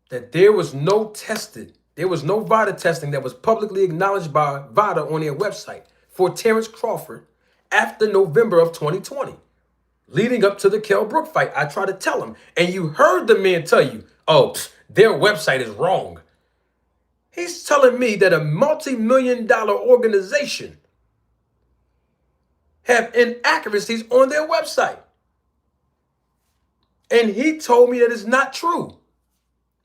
that there was no testing. There was no VADA testing that was publicly acknowledged by VADA on their website for Terence Crawford after November of 2020, leading up to the Kell Brook fight. I tried to tell him, and you heard the man tell you, oh, their website is wrong. He's telling me that a multi-million-dollar organization have inaccuracies on their website. And he told me that it's not true,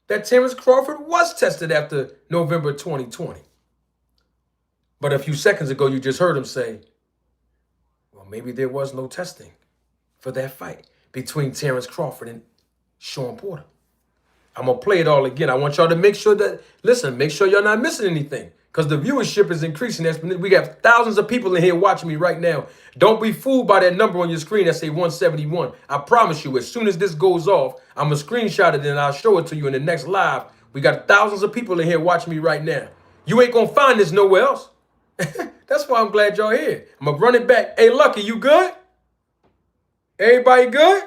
that Terence Crawford was tested after November 2020. But a few seconds ago, you just heard him say, well, maybe there was no testing for that fight between Terence Crawford and Sean Porter. I'm going to play it all again. I want y'all to make sure that, listen, make sure y'all not missing anything, because the viewership is increasing. We got thousands of people in here watching me right now. Don't be fooled by that number on your screen that say 171. I promise you, as soon as this goes off, I'm going to screenshot it and I'll show it to you in the next live. We got thousands of people in here watching me right now. You ain't going to find this nowhere else. That's why I'm glad y'all here. I'm going to run it back. Hey, Lucky, you good? Everybody good?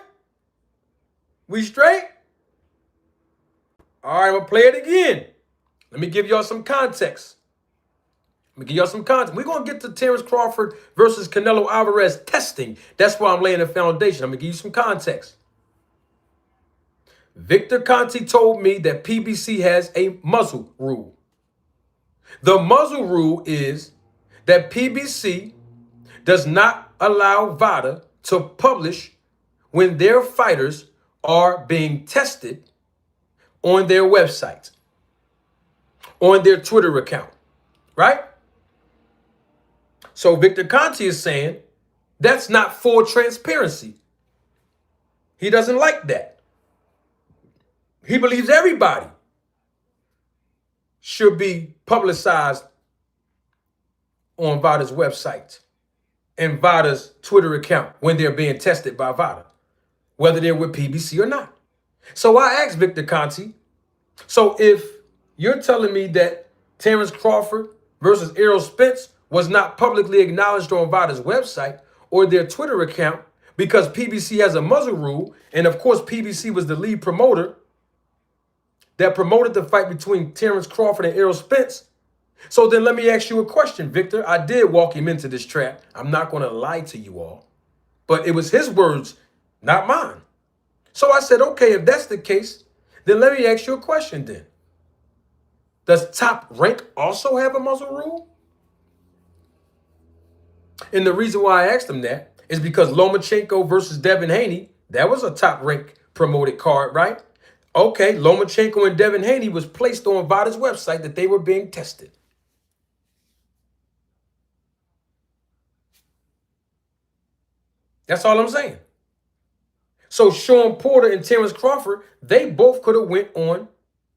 We straight? All right, I'm going to play it again. Let me give y'all some context. We're going to get to Terence Crawford versus Canelo Alvarez testing. That's why I'm laying the foundation. I'm going to give you some context. Victor Conti told me that PBC has a muzzle rule. The muzzle rule is that PBC does not allow VADA to publish when their fighters are being tested on their website, on their Twitter account, right? So Victor Conti is saying that's not full transparency. He doesn't like that. He believes everybody should be publicized on VADA's website and VADA's Twitter account when they're being tested by VADA, whether they're with PBC or not. So I asked Victor Conti, so if you're telling me that Terence Crawford versus Errol Spence was not publicly acknowledged on VADA's website or their Twitter account because PBC has a muzzle rule, and of course PBC was the lead promoter that promoted the fight between Terence Crawford and Errol Spence. So then let me ask you a question, Victor. I did walk him into this trap. I'm not going to lie to you all, but it was his words, not mine. So I said, okay, if that's the case, then let me ask you a question then. Does Top Rank also have a muzzle rule? And the reason why I asked him that is because Lomachenko versus Devin Haney, that was a top-ranked promoted card, right? Okay, Lomachenko and Devin Haney was placed on VADA's website that they were being tested. That's all I'm saying. So Sean Porter and Terence Crawford, they both could have went on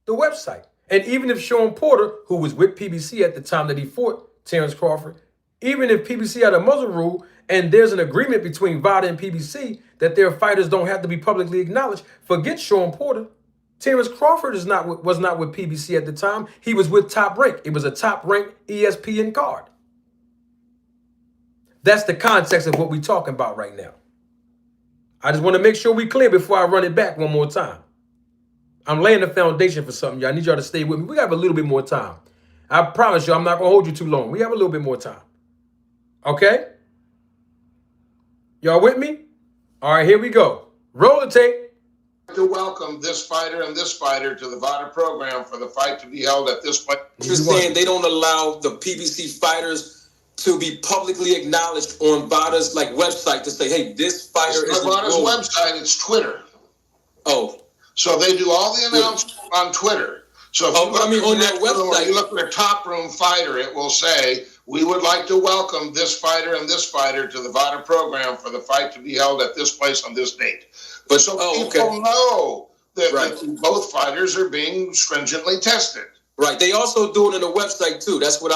the website. And even if Sean Porter, who was with PBC at the time that he fought Terence Crawford, even if PBC had a muzzle rule and there's an agreement between VADA and PBC that their fighters don't have to be publicly acknowledged, forget Sean Porter. Terence Crawford was not with PBC at the time. He was with Top Rank. It was a top-ranked ESPN card. That's the context of what we're talking about right now. I just want to make sure we clear before I run it back one more time. I'm laying the foundation for something, y'all. I need y'all to stay with me. We have a little bit more time. I promise you, I'm not going to hold you too long. We have a little bit more time. Okay? Y'all with me? All right, here we go. Roll the tape. To welcome this fighter and this fighter to the VADA program for the fight to be held at this point. You're saying they don't allow the PBC fighters to be publicly acknowledged on VADA's like website to say, hey, this fighter is not VADA's website, it's Twitter. Oh. So they do all the announcements on Twitter. So if you look on their website, you look at a top room fighter, it will say, we would like to welcome this fighter and this fighter to the VADA program for the fight to be held at this place on this date. But so people know that both fighters are being stringently tested. Right. They also do it on the website too. That's where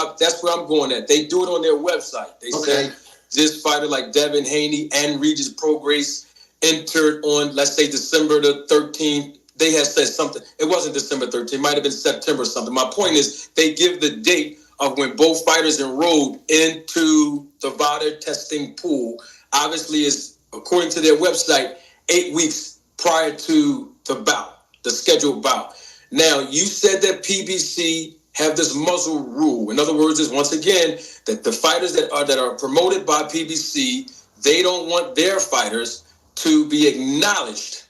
I'm going at. They do it on their website. They say this fighter like Devin Haney and Regis Prograis entered on, let's say, December the 13th. They had said something. It wasn't December 13th. It might have been September or something. My point is they give the date of when both fighters enrolled into the VADA testing pool. Obviously, is according to their website, 8 weeks prior to the bout, the scheduled bout. Now, you said that PBC have this muzzle rule. In other words, is once again that the fighters that are promoted by PBC, they don't want their fighters to be acknowledged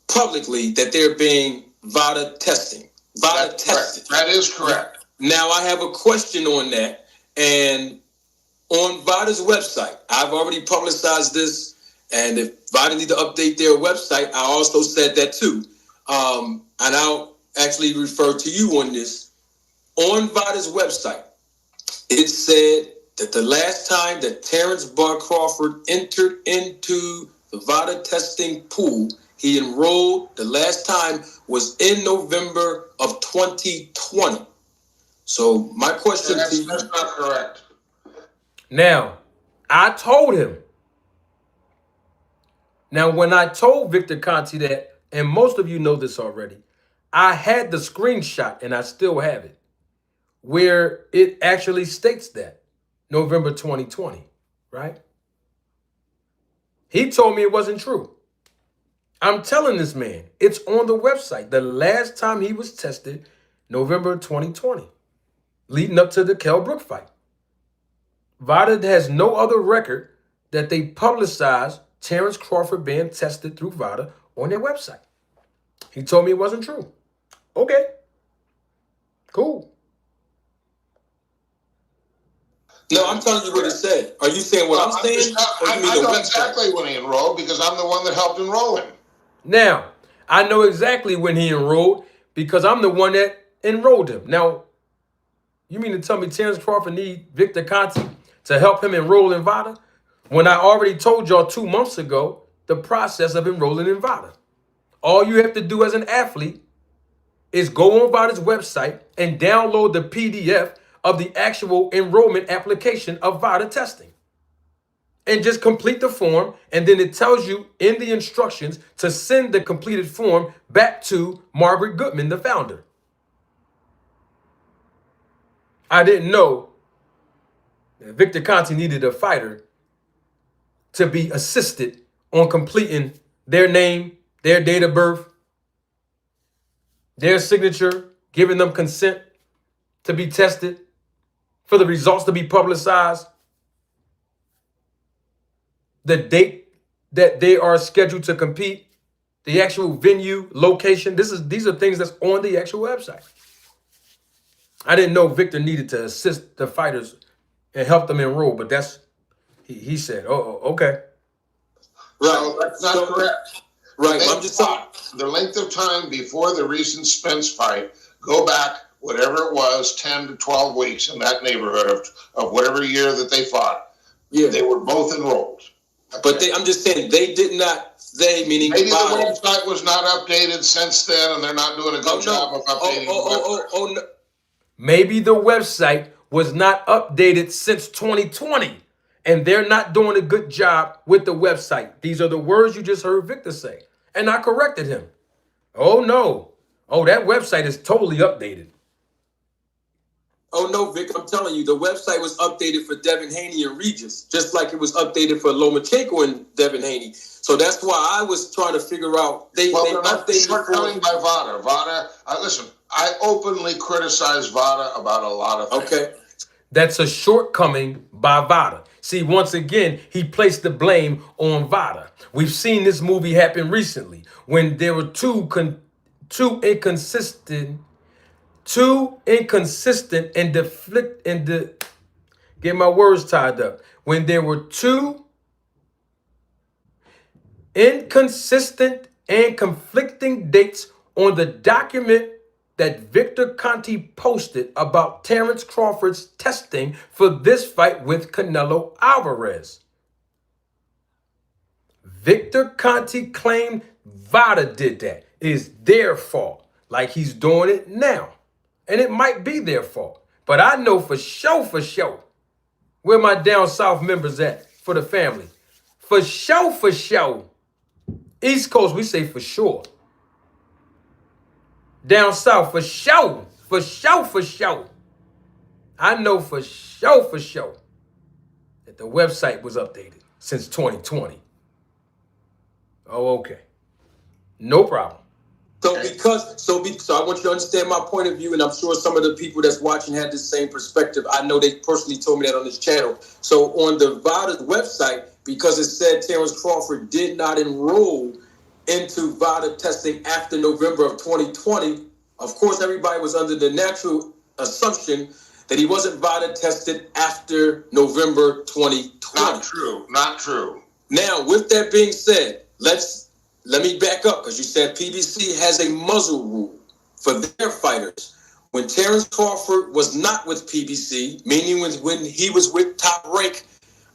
publicly that they're being VADA testing. VADA tested. That is correct. Now, I have a question on that. And on VADA's website, I've already publicized this. And if VADA need to update their website, I also said that too. And I'll actually refer to you on this. On VADA's website, it said that the last time that Terence Crawford entered into the VADA testing pool, he enrolled, the last time was in November of 2020. So my question to you... That's not correct. Now, I told him. Now, when I told Victor Conti that, and most of you know this already, I had the screenshot, and I still have it, where it actually states that, November 2020, right? He told me it wasn't true. I'm telling this man, it's on the website. The last time he was tested, November 2020, leading up to the Kell Brook fight. VADA has no other record that they publicized Terence Crawford being tested through VADA on their website. He told me it wasn't true. Okay. Cool. No, I'm telling you what it said. Are you saying what I'm saying? I know exactly when he enrolled because I'm the one that helped enroll him. Now, I know exactly when he enrolled because I'm the one that enrolled him. Now, you mean to tell me Terence Crawford need Victor Conti to help him enroll in VADA when I already told y'all 2 months ago the process of enrolling in VADA? All you have to do as an athlete is go on VADA's website and download the PDF of the actual enrollment application of VADA testing. And just complete the form, and then it tells you in the instructions to send the completed form back to Margaret Goodman, the founder. I didn't know that Victor Conti needed a fighter to be assisted on completing their name, their date of birth, their signature, giving them consent to be tested, for the results to be publicized, the date that they are scheduled to compete, the actual venue, location. These are things that's on the actual website. I didn't know Victor needed to assist the fighters and help them enroll, but that's He said, oh, okay. Right. So that's not correct. Right. I'm just saying. The length of time before the recent Spence fight, go back, whatever it was, 10 to 12 weeks in that neighborhood of whatever year that they fought. Yeah. They were both enrolled. But I'm just saying, they did not, meaning maybe the website was not updated since then, and they're not doing a good job of updating the website. No. Maybe the website was not updated since 2020, and they're not doing a good job with the website. These are the words you just heard Victor say. And I corrected him. Oh, no. Oh, that website is totally updated. Oh, no, Vic, I'm telling you, the website was updated for Devin Haney and Regis, just like it was updated for Lomachenko and Devin Haney. So that's why I was trying to figure out. They updated shortcoming by VADA. VADA, listen, I openly criticize VADA about a lot of things. Okay. That's a shortcoming by VADA. See, once again, he placed the blame on VADA. We've seen this movie happen recently when there were two inconsistent and get my words tied up. When there were two inconsistent and conflicting dates on the document that Victor Conte posted about Terence Crawford's testing for this fight with Canelo Alvarez. Victor Conte claimed VADA did that. It is their fault, like he's doing it now. And it might be their fault. But I know for sure, where my down south members at for the family. For sure. East Coast, we say for sure. Down south, for sure. I know for sure that the website was updated since 2020. Oh, okay. No problem. So I want you to understand my point of view, and I'm sure some of the people that's watching had the same perspective. I know they personally told me that on this channel. So on the VADA website, because it said Terence Crawford did not enroll into VADA testing after November of 2020, of course, everybody was under the natural assumption that he wasn't VADA tested after November 2020. Not true. Now, with that being said, let me back up, because you said PBC has a muzzle rule for their fighters. When Terence Crawford was not with PBC, meaning when he was with Top Rank,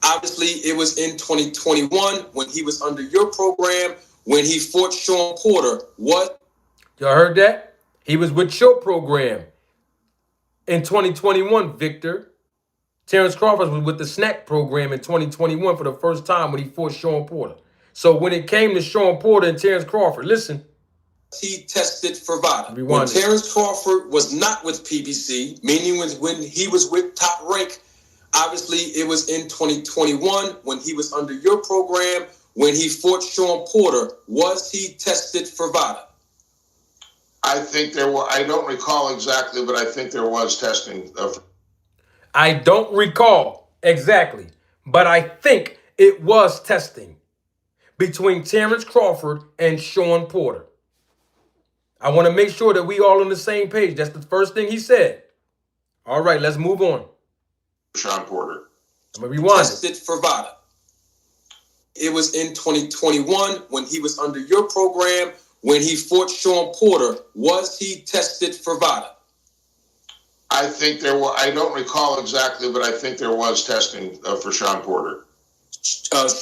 obviously it was in 2021 when he was under your program, when he fought Sean Porter. What? Y'all heard that? He was with your program in 2021, Victor. Terence Crawford was with the Snack program in 2021 for the first time when he fought Sean Porter. So when it came to Sean Porter and Terence Crawford, listen. He tested for VADA. When Terence Crawford was not with PBC, meaning when he was with Top Rank, obviously it was in 2021 when he was under your program, when he fought Sean Porter. Was he tested for VADA? I think there were. I don't recall exactly, but I think there was testing. I don't recall exactly, but I think it was testing between Terence Crawford and Sean Porter. I want to make sure that we all on the same page. That's the first thing he said. All right, let's move on. Sean Porter. I'm going to rewind tested for VADA. It was in 2021 when he was under your program, when he fought Sean Porter. Was he tested for VADA? I think there were. I don't recall exactly, but I think there was testing for Sean Porter.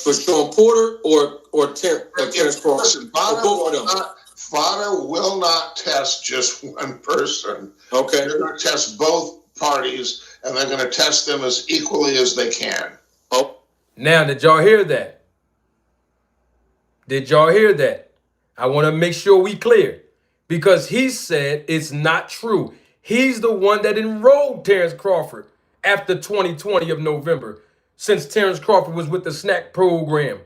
For Sean Porter or Terence Crawford? Listen, VADA will not test just one person. Okay. They're going to test both parties, and they're going to test them as equally as they can. Oh. Now, did y'all hear that? I want to make sure we clear, because he said it's not true. He's the one that enrolled Terence Crawford after 2020 of November, since Terence Crawford was with the Snack program.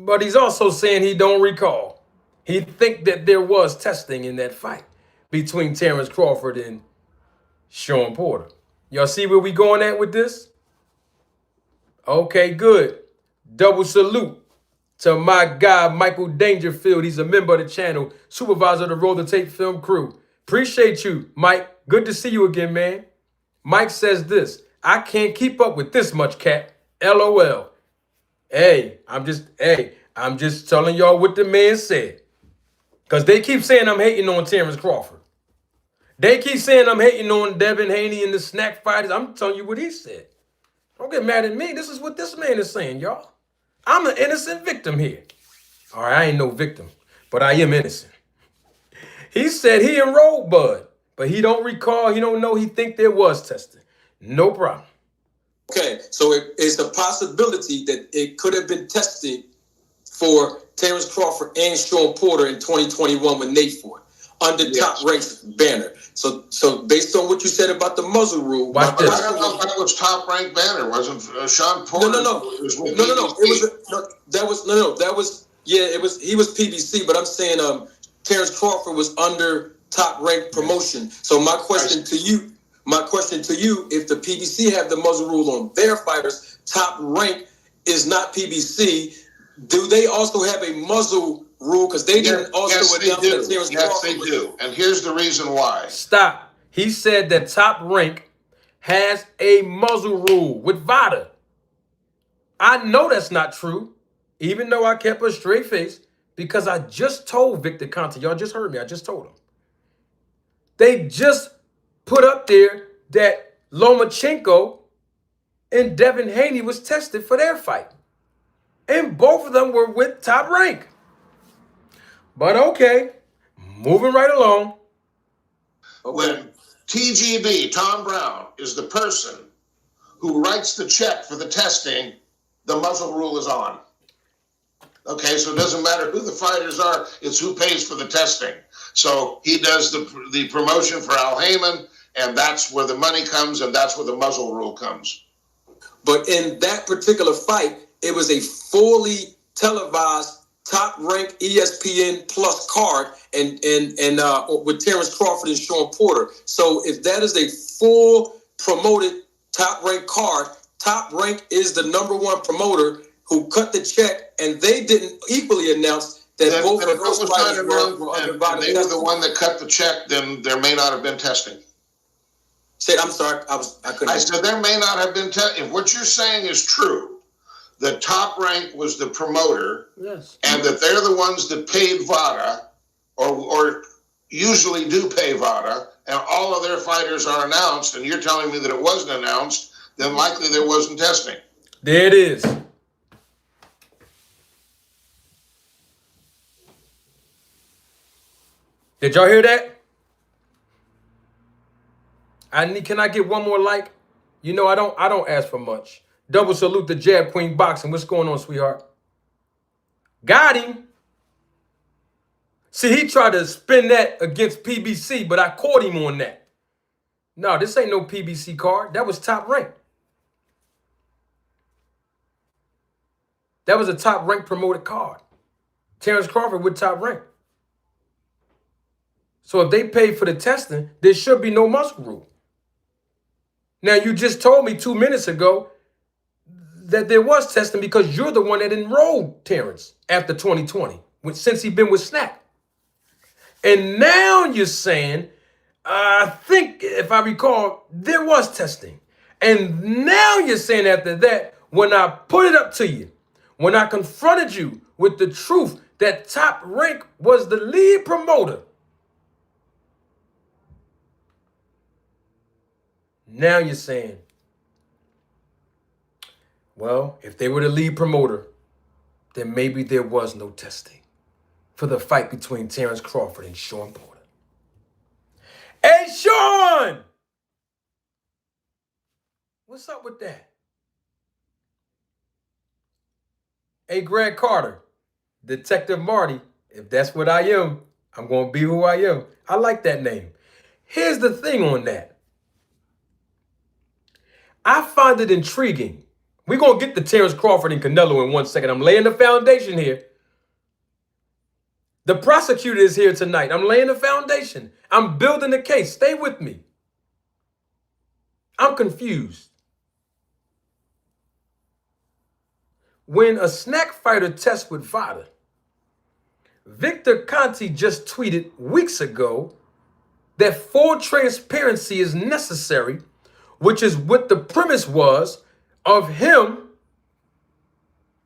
But he's also saying he don't recall. He think that there was testing in that fight between Terence Crawford and Sean Porter. Y'all see where we going at with this? Okay, good. Double salute to my guy, Michael Dangerfield. He's a member of the channel, supervisor of the Roll the Tape film crew. Appreciate you, Mike. Good to see you again, man. Mike says this: I can't keep up with this much, Cat. LOL. I'm just telling y'all what the man said. Because they keep saying I'm hating on Terence Crawford. They keep saying I'm hating on Devin Haney and the snack fighters. I'm telling you what he said. Don't get mad at me. This is what this man is saying, y'all. I'm an innocent victim here. All right, I ain't no victim, but I am innocent. He said he enrolled Bud, but he don't recall, he don't know, he think there was testing. No problem. Okay, so it's a possibility that it could have been tested for Terence Crawford and Sean Porter in 2021 when they fought under Top Rank's banner. So based on what you said about the muzzle rule, I don't know if that was Top Rank banner. Wasn't Sean Porter? He was PBC, but I'm saying Terence Crawford was under Top Rank promotion. So my question to you, if the PBC have the muzzle rule on their fighters, Top Rank is not PBC. Do they also have a muzzle rule? Because they didn't also announce that Terence Crawford. Yes, they do. And here's the reason why. Stop. He said that Top Rank has a muzzle rule with VADA. I know that's not true, even though I kept a straight face, because I just told Victor Conte. Y'all just heard me. I just told him. They just put up there that Lomachenko and Devin Haney was tested for their fight. And both of them were with Top Rank. But okay, moving right along. When TGB, Tom Brown, is the person who writes the check for the testing, the muzzle rule is on. Okay, so it doesn't matter who the fighters are, it's who pays for the testing. So he does the promotion for Al Heyman, and that's where the money comes, and that's where the muzzle rule comes. But in that particular fight, it was a fully televised Top Rank ESPN Plus card and with Terence Crawford and Sean Porter. So if that is a full promoted Top Rank card, Top Rank is the #1 promoter who cut the check, and they didn't equally announce that both of those fighters were under VADA. They were the one that cut the check, then there may not have been testing. I'm sorry, I couldn't. I said there may not have been testing. If what you're saying is true, that Top Rank was the promoter, yes, and that they're the ones that paid VADA, or usually do pay VADA, and all of their fighters are announced, and you're telling me that it wasn't announced, then likely there wasn't testing. There it is. Did y'all hear that? Can I get one more like? You know, I don't ask for much. Double salute to Jab Queen Boxing. What's going on, sweetheart? Got him. See, he tried to spin that against PBC, but I caught him on that. No, this ain't no PBC card. That was Top Rank. That was a Top Rank promoted card. Terence Crawford with Top Rank. So if they paid for the testing, there should be no muzzle rule. Now, you just told me 2 minutes ago that there was testing because you're the one that enrolled Terence after 2020, since he's been with Snack. And now you're saying, I think, if I recall, there was testing. And now you're saying after that, when I put it up to you, when I confronted you with the truth that Top Rank was the lead promoter, now you're saying, well, if they were the lead promoter, then maybe there was no testing for the fight between Terence Crawford and Sean Porter. Hey, Sean! What's up with that? Hey, Greg Carter, Detective Marty, if that's what I am, I'm going to be who I am. I like that name. Here's the thing on that. I find it intriguing. We're going to get to Terence Crawford and Canelo in 1 second. I'm laying the foundation here. The prosecutor is here tonight. I'm laying the foundation. I'm building the case. Stay with me. I'm confused. When a snack fighter tests with VADA, Victor Conte just tweeted weeks ago that full transparency is necessary, which is what the premise was of him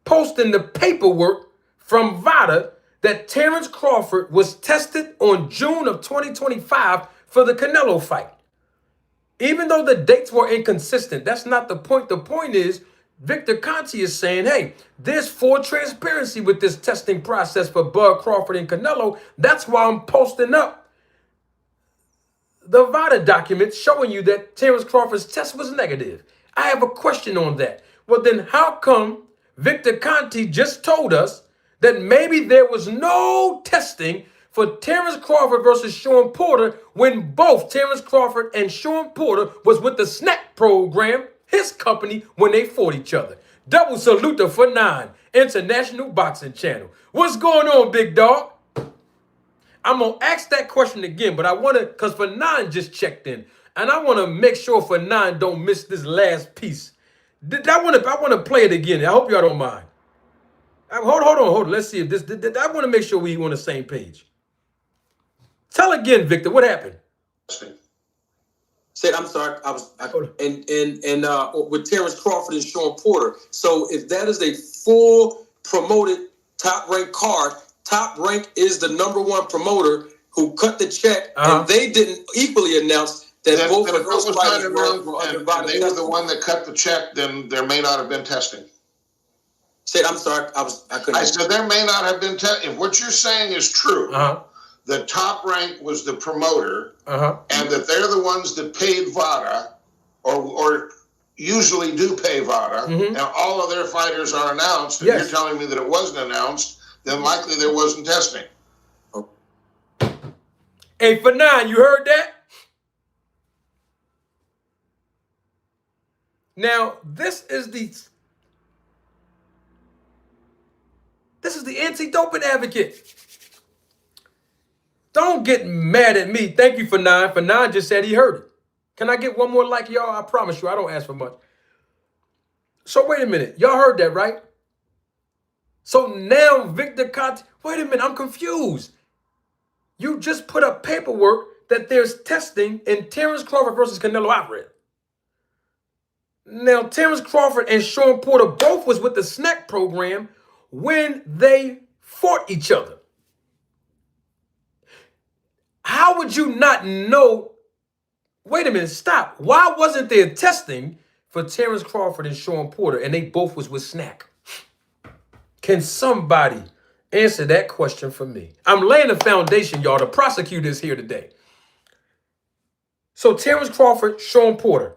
posting the paperwork from VADA that Terence Crawford was tested on June of 2025 for the Canelo fight. Even though the dates were inconsistent, that's not the point. The point is, Victor Conte is saying, hey, there's full transparency with this testing process for Bud Crawford and Canelo. That's why I'm posting up the VADA documents showing you that Terence Crawford's test was negative. I have a question on that. Well, then how come Victor Conte just told us that maybe there was no testing for Terence Crawford versus Sean Porter when both Terence Crawford and Sean Porter was with the Snack program, his company, when they fought each other? Double salute to For9, International Boxing Channel. What's going on, big dog? I'm going to ask that question again, but I want to, because For9 just checked in, and I want to make sure For9 don't miss this last piece. I want to play it again. I hope y'all don't mind. Hold on. Let's see if this. I want to make sure we on the same page. Tell again, Victor, what happened? Said, I'm sorry, with Terence Crawford and Sean Porter. So if that is a full promoted Top Rank card, Top Rank is the #1 promoter who cut the check, and they didn't equally announce that both of those fighters were under VADA. They were the one that cut the check. Then there may not have been testing. Said, I'm sorry, I couldn't. I said there may not have been testing. If what you're saying is true, the Top Rank was the promoter, and that they're the ones that paid VADA, or usually do pay VADA, and all of their fighters are announced, and you're telling me that it wasn't announced, then likely there wasn't testing. Hey, For9, you heard that? Now, this is the anti-doping advocate. Don't get mad at me. Thank you, For9. For9 just said he heard it. Can I get one more like y'all? I promise you, I don't ask for much. So wait a minute. Y'all heard that, right? So now Victor Conte, wait a minute, I'm confused. You just put up paperwork that there's testing in Terence Crawford versus Canelo Alvarez. Now, Terence Crawford and Sean Porter both was with the Snack program when they fought each other. How would you not know? Wait a minute, stop. Why wasn't there testing for Terence Crawford and Sean Porter and they both was with Snack? Can somebody answer that question for me? I'm laying the foundation, y'all. The prosecutor is here today. So Terence Crawford, Sean Porter,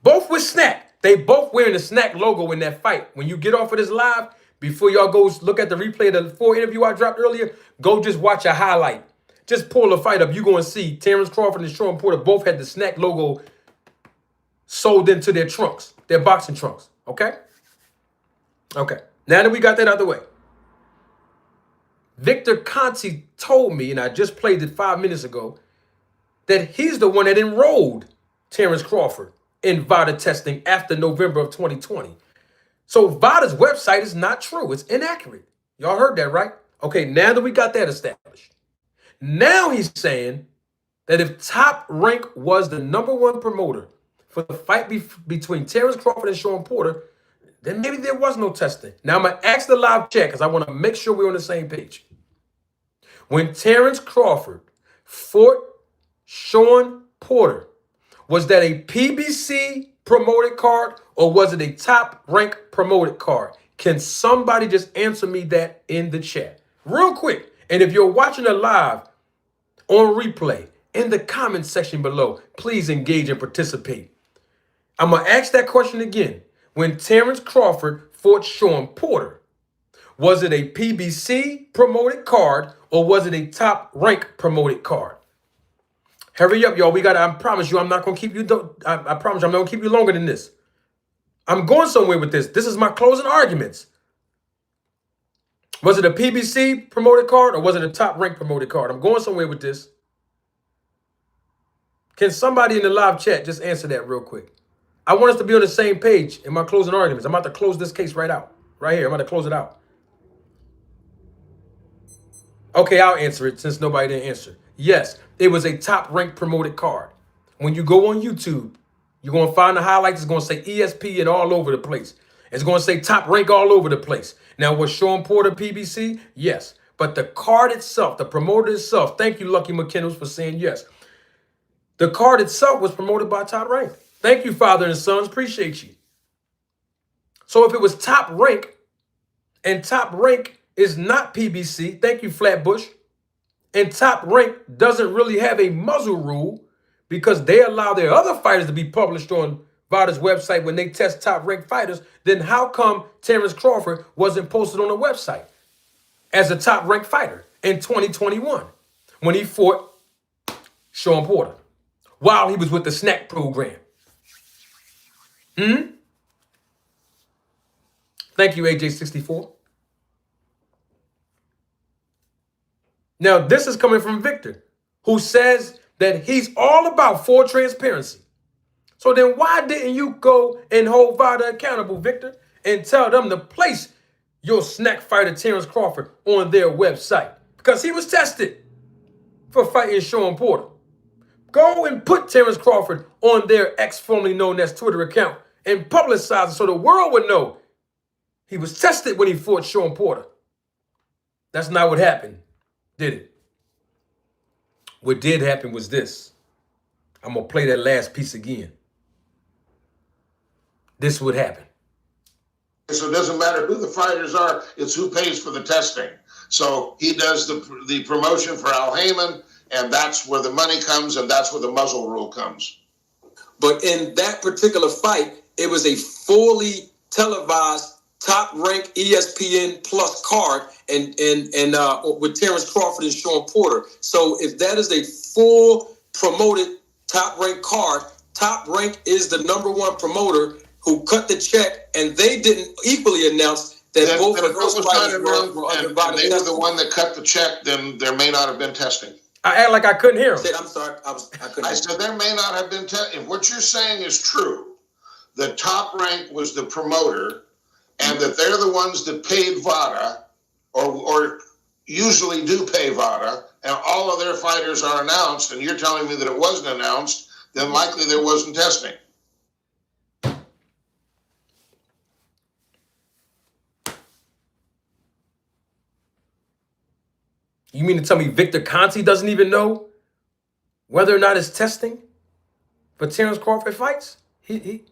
both with Snack. They both wearing the Snack logo in that fight. When you get off of this live, before y'all go look at the replay of the 4 interview I dropped earlier, go just watch a highlight. Just pull the fight up. You're going to see Terence Crawford and Sean Porter both had the Snack logo sold into their trunks, their boxing trunks. Okay? Okay. Now that we got that out of the way, Victor Conte told me, and I just played it 5 minutes ago, that he's the one that enrolled Terence Crawford in VADA testing after November of 2020. So VADA's website is not true. It's inaccurate. Y'all heard that, right? Okay, now that we got that established, now he's saying that if Top Rank was the #1 promoter for the fight between Terence Crawford and Sean Porter, then maybe there was no testing. Now I'm going to ask the live chat because I want to make sure we're on the same page. When Terence Crawford fought Sean Porter, was that a PBC promoted card or was it a Top Rank promoted card? Can somebody just answer me that in the chat real quick? And if you're watching it live on replay, in the comment section below, please engage and participate. I'm going to ask that question again. When Terence Crawford fought Sean Porter, was it a PBC promoted card or was it a Top Rank promoted card? Hurry up, y'all. I promise you, I'm not going to keep you. I promise you, I'm not going to keep you longer than this. I'm going somewhere with this. This is my closing arguments. Was it a PBC promoted card or was it a Top Rank promoted card? I'm going somewhere with this. Can somebody in the live chat just answer that real quick? I want us to be on the same page in my closing arguments. I'm about to close this case right out. Right here. I'm about to close it out. Okay, I'll answer it since nobody didn't answer. Yes, it was a Top Rank promoted card. When you go on YouTube, you're going to find the highlights. It's going to say ESPN all over the place. It's going to say Top Rank all over the place. Now, was Sean Porter PBC? Yes. But the card itself, the promoter itself, thank you, Lucky McKinnels, for saying yes. The card itself was promoted by Top Rank. Thank you, Father and Sons. Appreciate you. So if it was Top Rank, and Top Rank is not PBC, thank you, Flatbush, and Top Rank doesn't really have a muzzle rule because they allow their other fighters to be published on VADA's website when they test Top Rank fighters, then how come Terence Crawford wasn't posted on the website as a Top Rank fighter in 2021 when he fought Sean Porter while he was with the snack program? Thank you, AJ64. Now, this is coming from Victor, who says that he's all about full transparency. So then why didn't you go and hold VADA accountable, Victor, and tell them to place your snack fighter Terence Crawford on their website? Because he was tested for fighting Sean Porter. Go and put Terence Crawford on their ex formerly known as Twitter account and publicize it so the world would know he was tested when he fought Sean Porter. That's not what happened, did it? What did happen was this. I'm going to play that last piece again. This would happen. So it doesn't matter who the fighters are, it's who pays for the testing. So he does the promotion for Al Heyman, and that's where the money comes, and that's where the muzzle rule comes. But in that particular fight, it was a fully televised Top Rank ESPN Plus card and with Terence Crawford and Sean Porter. So if that is a full promoted Top Rank card, Top Rank is the #1 promoter who cut the check, and they didn't equally announce that both of those fighters were and they were the one that cut the check, then there may not have been testing. I act like I couldn't hear him. I'm sorry, I couldn't. I said there may not have been testing. If what you're saying is true, the Top Rank was the promoter, and that they're the ones that paid VADA, or usually do pay VADA, and all of their fighters are announced, and you're telling me that it wasn't announced, then likely there wasn't testing. You mean to tell me Victor Conti doesn't even know whether or not it's testing for Terence Crawford fights? He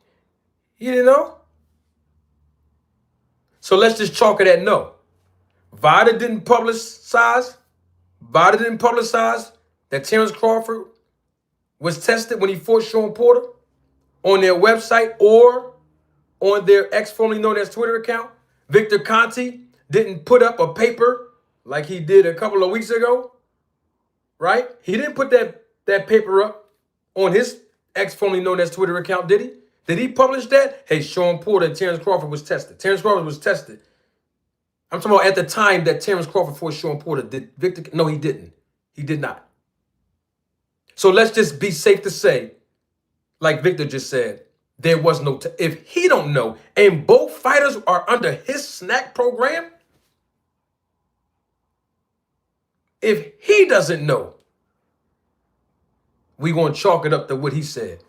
didn't know? So let's just chalk it at no. VADA didn't publicize that Terence Crawford was tested when he fought Sean Porter on their website or on their ex formerly known as Twitter account. Victor Conti didn't put up a paper like he did a couple of weeks ago, right? He didn't put that paper up on his ex formerly known as Twitter account, did he? Did he publish that? Hey, Sean Porter and Terence Crawford was tested. Terence Crawford was tested. I'm talking about at the time that Terence Crawford fought Sean Porter. Did Victor? No, he didn't. He did not. So let's just be safe to say, like Victor just said, there was no, if he don't know, and both fighters are under his snack program, if he doesn't know, we going to chalk it up to what he said.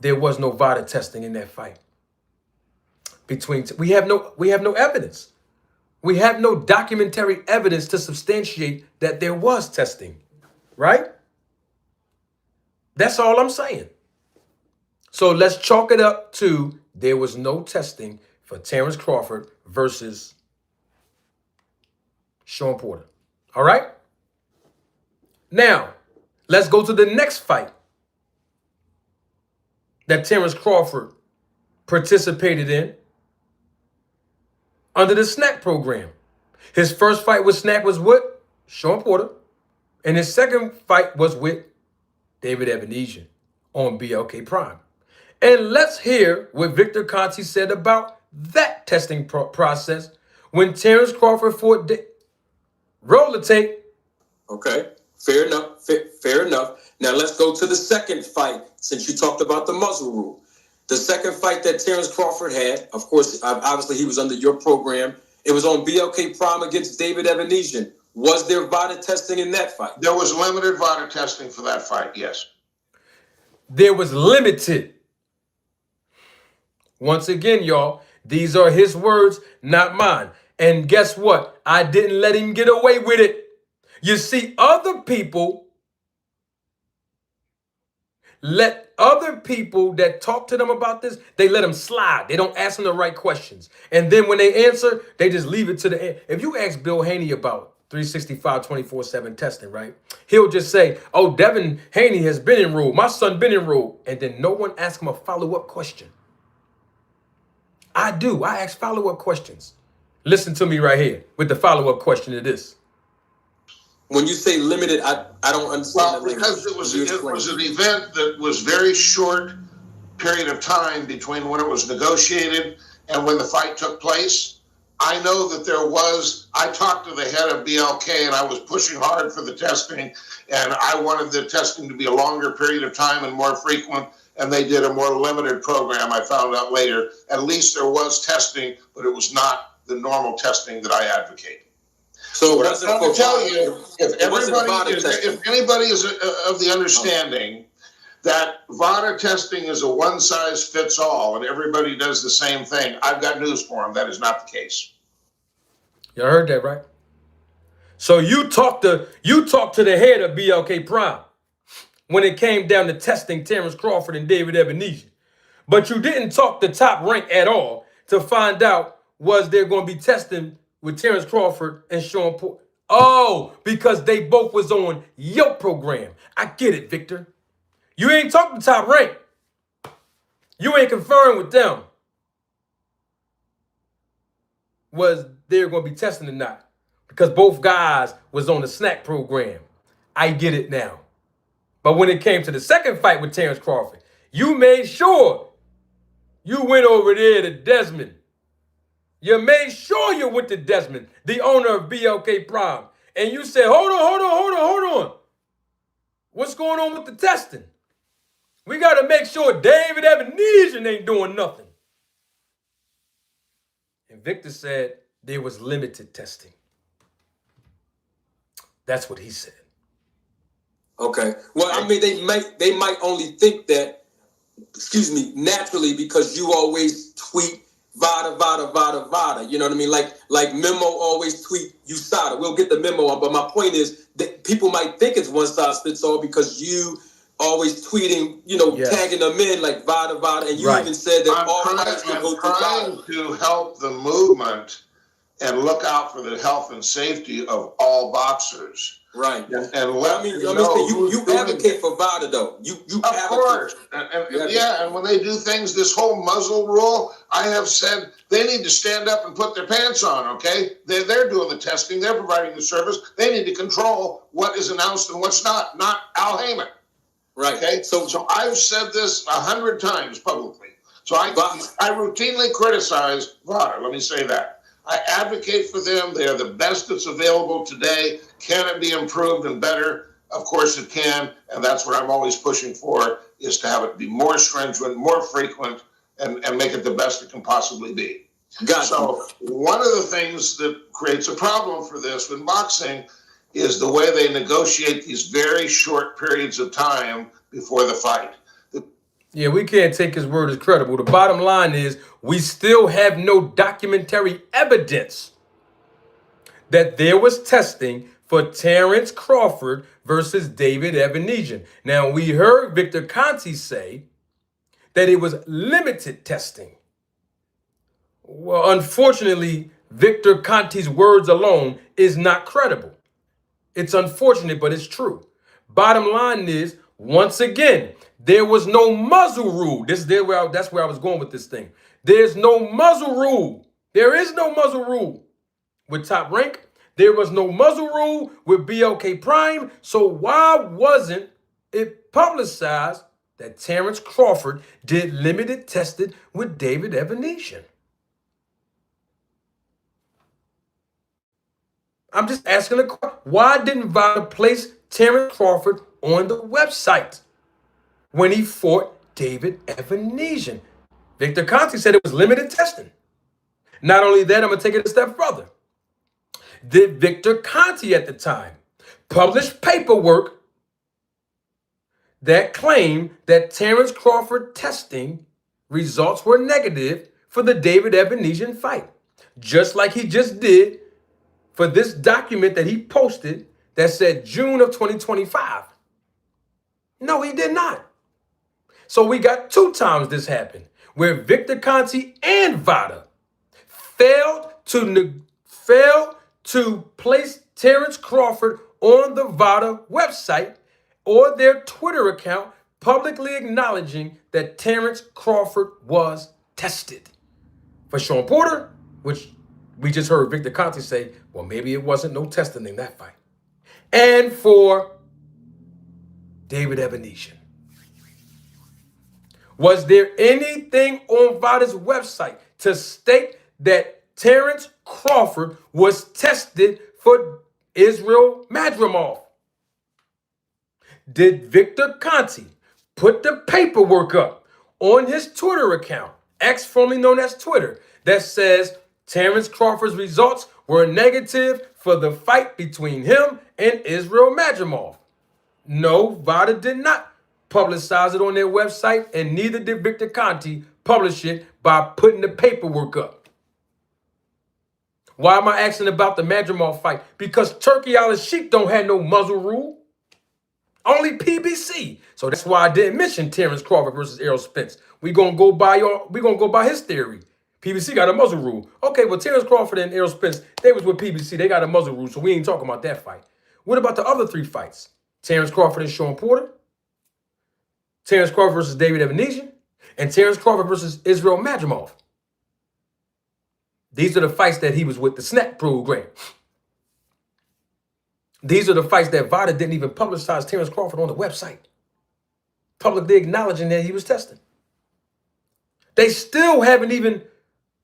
There was no VADA testing in that fight. We have no evidence. We have no documentary evidence to substantiate that there was testing, right? That's all I'm saying. So let's chalk it up to there was no testing for Terence Crawford versus Sean Porter. All right? Now, let's go to the next fight that Terence Crawford participated in under the snack program. His first fight with snack was with Sean Porter, and his second fight was with David Ebenezer on BLK Prime. And let's hear what Victor Conti said about that testing process when Terence Crawford fought Roll the tape. Okay, fair enough. Fair enough. Now let's go to the second fight, since you talked about the muzzle rule. The second fight that Terence Crawford had, of course, obviously he was under your program. It was on BLK Prime against David Ebenezer. Was there VADA testing in that fight? There was limited VADA testing for that fight, yes. There was limited. Once again, y'all, These are his words, not mine. And guess what? I didn't let him get away with it. You see, other people let other people that talk to them about this, they let them slide. They don't ask them the right questions. And then when they answer, they just leave it to the end. If you ask Bill Haney about 365, 24/7 testing, right? He'll just say, oh, Devin Haney has been enrolled. My son been enrolled. And then no one asks him a follow-up question. I do. I ask follow-up questions. Listen to me right here with the follow-up question to this. When you say limited, I don't understand. Well, because it was an event that was very short period of time between when it was negotiated and when the fight took place. I know that I talked to the head of BLK and I was pushing hard for the testing, and I wanted the testing to be a longer period of time and more frequent, and they did a more limited program, I found out later. At least there was testing, but it was not the normal testing that I advocate. So what I'm trying to tell you, if anybody is of the understanding that VADA testing is a one-size-fits-all and everybody does the same thing, I've got news for them. That is not the case. You heard that, right? So you talked to the head of BLK Prime when it came down to testing Terence Crawford and David Ebenezer. But you didn't talk to Top Rank at all to find out was there going to be testing with Terence Crawford and Sean Porter. Oh, because they both was on your program. I get it, Victor. You ain't talking to Top Rank. You ain't conferring with them. Was they going to be testing or not? Because both guys was on the snack program. I get it now. But when it came to the second fight with Terence Crawford, you made sure you went over there to Desmond. You made sure you went to Desmond, the owner of BLK Prime. And you said, hold on. What's going on with the testing? We got to make sure David Ebenezer ain't doing nothing. And Victor said there was limited testing. That's what he said. Okay. Well, I mean, they might only think that, naturally, because you always tweet VADA. You know what I mean? Like Memo always tweet USADA. We'll get the memo on. But my point is that people might think it's one size fits all because you always tweeting, tagging them in like VADA. And you even said that I'm trying to help the movement and look out for the health and safety of all boxers. Right. And let me know you advocate for VADA though. You of course. And when they do things, this whole muzzle rule, I have said they need to stand up and put their pants on, okay? They're doing the testing, they're providing the service. They need to control what is announced and what's not Al Heyman. Right. Okay. So I've said this 100 times publicly. So I routinely criticize VADA. Let me say that. I advocate for them. They are the best that's available today. Can it be improved and better? Of course it can. And that's what I'm always pushing for, is to have it be more stringent, more frequent, and make it the best it can possibly be. Gotcha. So one of the things that creates a problem for this in boxing is the way they negotiate these very short periods of time before the fight. Yeah, we can't take his word as credible. The bottom line is we still have no documentary evidence that there was testing for Terence Crawford versus David Ebenezer. Now, we heard Victor Conte say that it was limited testing. Well, unfortunately, Victor Conte's words alone is not credible. It's unfortunate, but it's true. Bottom line is, once again, there was no muzzle rule. That's where I was going with this thing. There's no muzzle rule. There is no muzzle rule with Top Rank. There was no muzzle rule with BLK Prime. So why wasn't it publicized that Terence Crawford did limited testing with David Ebenezer? I'm just asking a question. Why didn't VADA place Terence Crawford on the website when he fought David Ebenezer? Victor Conte said it was limited testing. Not only that, I'm going to take it a step further. Did Victor Conte at the time publish paperwork that claimed that Terence Crawford testing results were negative for the David Evanesian fight, just like he just did for this document that he posted that said June of 2025. No, he did not. So we got 2 times this happened, where Victor Conte and VADA failed to place Terence Crawford on the VADA website or their Twitter account, publicly acknowledging that Terence Crawford was tested. For Sean Porter, which we just heard Victor Conte say, well, maybe it wasn't no testing in that fight. And for David Evanesian. Was there anything on VADA's website to state that Terence Crawford was tested for Israel Madrimov? Did Victor Conte put the paperwork up on his Twitter account, X formerly known as Twitter, that says Terence Crawford's results were negative for the fight between him and Israel Madrimov? No, VADA did not publicize it on their website, and neither did Victor Conte publish it by putting the paperwork up. Why am I asking about the Madrimov fight? Because Turkey al-Sheikh don't have no muzzle rule. Only PBC. So that's why I didn't mention Terence Crawford versus Errol Spence. We're gonna go by his theory. PBC got a muzzle rule. Okay, well, Terence Crawford and Errol Spence, they was with PBC. They got a muzzle rule, so we ain't talking about that fight. What about the other 3 fights? Terence Crawford and Sean Porter, Terence Crawford versus David Evanesian, and Terence Crawford versus Israel Madrimov. These are the fights that he was with the SNAP program. These are the fights that VADA didn't even publicize Terence Crawford on the website, publicly acknowledging that he was tested. They still haven't even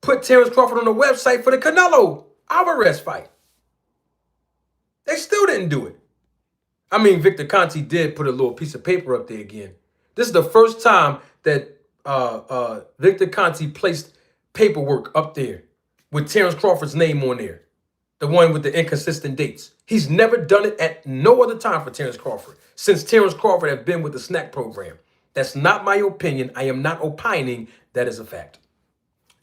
put Terence Crawford on the website for the Canelo Alvarez fight. They still didn't do it. I mean, Victor Conte did put a little piece of paper up there again. This is the first time that Victor Conte placed paperwork up there with Terence Crawford's name on there. The one with the inconsistent dates. He's never done it at no other time for Terence Crawford since Terence Crawford have been with the SNAC program. That's not my opinion. I am not opining. That is a fact.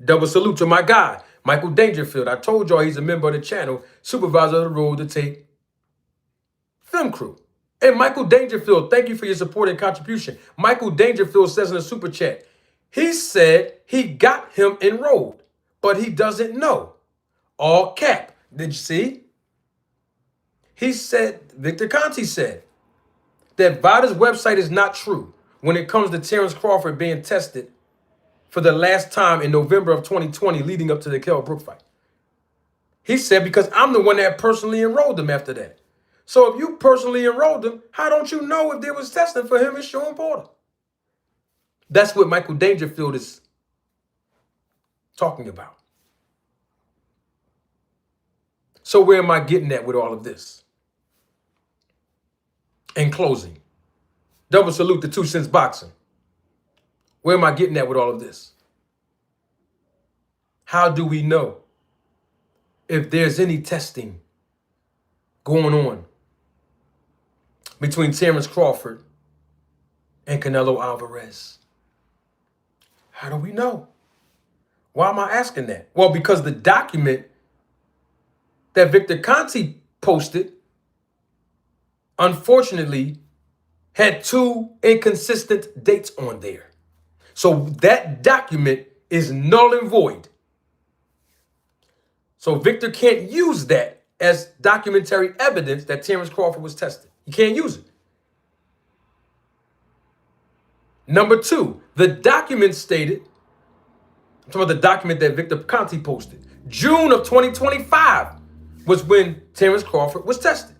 Double salute to my guy, Michael Dangerfield. I told y'all he's a member of the channel, supervisor of the Road to Tape film crew. And Michael Dangerfield, thank you for your support and contribution. Michael Dangerfield says in the super chat, he said he got him enrolled, but he doesn't know. All cap. Did you see? He said, Victor Conte said, that VADA's website is not true when it comes to Terence Crawford being tested for the last time in November of 2020 leading up to the Kell Brook fight. He said, because I'm the one that personally enrolled him after that. So if you personally enrolled him, how don't you know if there was testing for him and Sean Porter? That's what Michael Dangerfield is talking about. So where am I getting at with all of this? In closing, double salute to 2 Cents Boxing. Where am I getting at with all of this? How do we know if there's any testing going on between Terence Crawford and Canelo Alvarez? How do we know? Why am I asking that? Well, because the document that Victor Conte posted, unfortunately, had 2 inconsistent dates on there. So that document is null and void. So Victor can't use that as documentary evidence that Terence Crawford was tested. You can't use it. Number 2, the document stated, I'm talking about the document that Victor Conte posted, June of 2025 was when Terence Crawford was tested.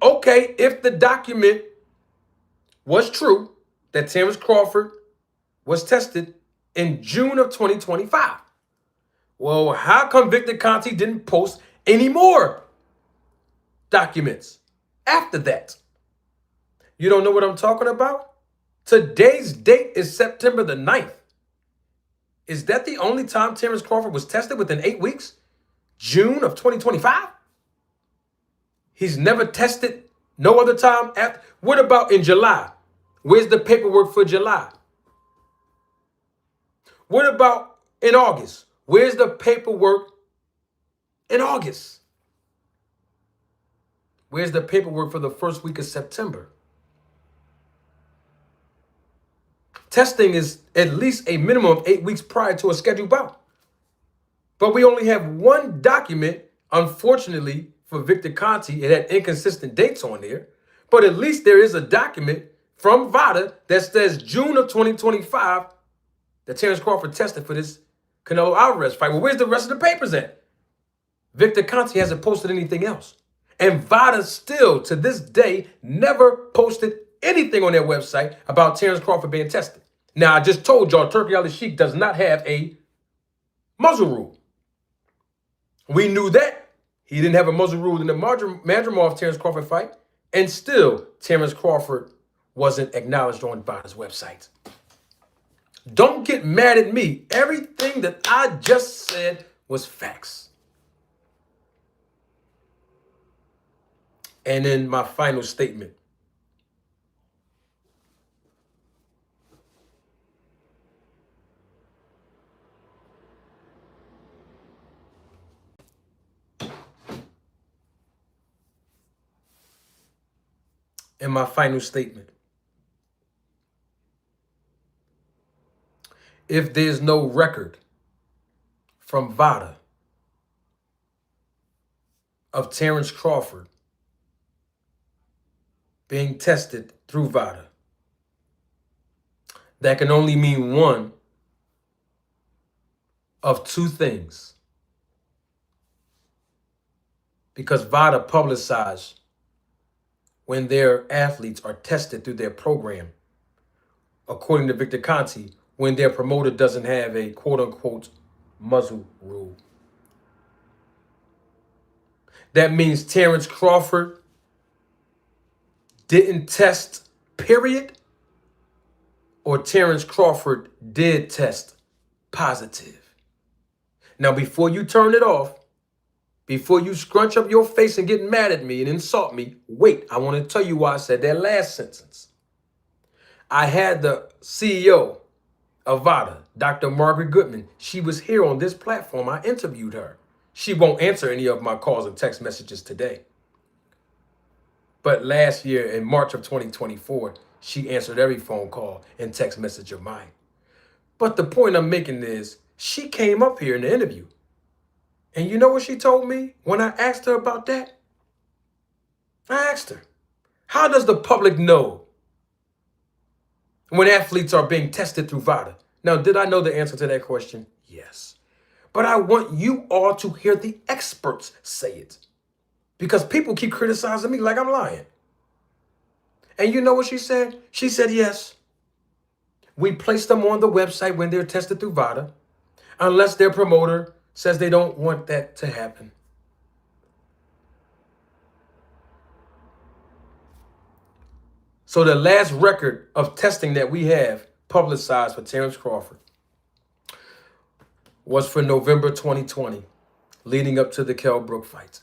Okay, if the document was true that Terence Crawford was tested in June of 2025, well, how come Victor Conte didn't post any more documents after that? You don't know what I'm talking about? Today's date is September the 9th. Is that the only time Terence Crawford was tested within 8 weeks? June of 2025? He's never tested no other time after. What about in July? Where's the paperwork for July? What about in August? Where's the paperwork in August? Where's the paperwork for the first week of September? Testing is at least a minimum of 8 weeks prior to a scheduled bout. But we only have one document, unfortunately, for Victor Conte. It had inconsistent dates on there. But at least there is a document from VADA that says June of 2025 that Terence Crawford tested for this Canelo Alvarez fight. Well, where's the rest of the papers at? Victor Conte hasn't posted anything else. And VADA still, to this day, never posted anything on their website about Terence Crawford being tested. Now, I just told y'all Turki Ali Sheikh does not have a muzzle rule. We knew that. He didn't have a muzzle rule in the Madrimov-Terence Crawford fight. And still, Terence Crawford wasn't acknowledged on VADA's website. Don't get mad at me. Everything that I just said was facts. And then my final statement. And my final statement. If there's no record from VADA of Terence Crawford being tested through VADA, that can only mean one of two things. Because VADA publicized when their athletes are tested through their program, according to Victor Conte, when their promoter doesn't have a quote-unquote muzzle rule. That means Terence Crawford didn't test, period, or Terence Crawford did test positive. Now, before you turn it off, before you scrunch up your face and get mad at me and insult me, wait, I want to tell you why I said that last sentence. I had the CEO of VADA, Dr. Margaret Goodman. She was here on this platform. I interviewed her. She won't answer any of my calls and text messages today. But last year, in March of 2024, she answered every phone call and text message of mine. But the point I'm making is, she came up here in the interview. And you know what she told me when I asked her about that? I asked her, how does the public know when athletes are being tested through VADA? Now, did I know the answer to that question? Yes. But I want you all to hear the experts say it. Because people keep criticizing me like I'm lying. And you know what she said? She said, yes. We place them on the website when they're tested through VADA, unless their promoter says they don't want that to happen. So the last record of testing that we have publicized for Terence Crawford was for November 2020, leading up to the Kell Brook fight.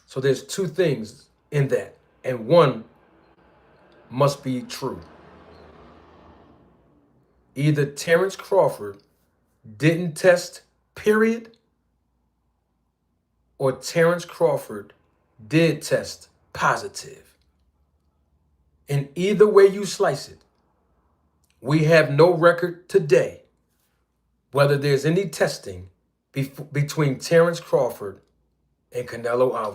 So there's two things in that, and one must be true. Either Terence Crawford didn't test, period, or Terence Crawford did test positive. In either way you slice it, we have no record today whether there's any testing between Terence Crawford and Canelo Alvarez.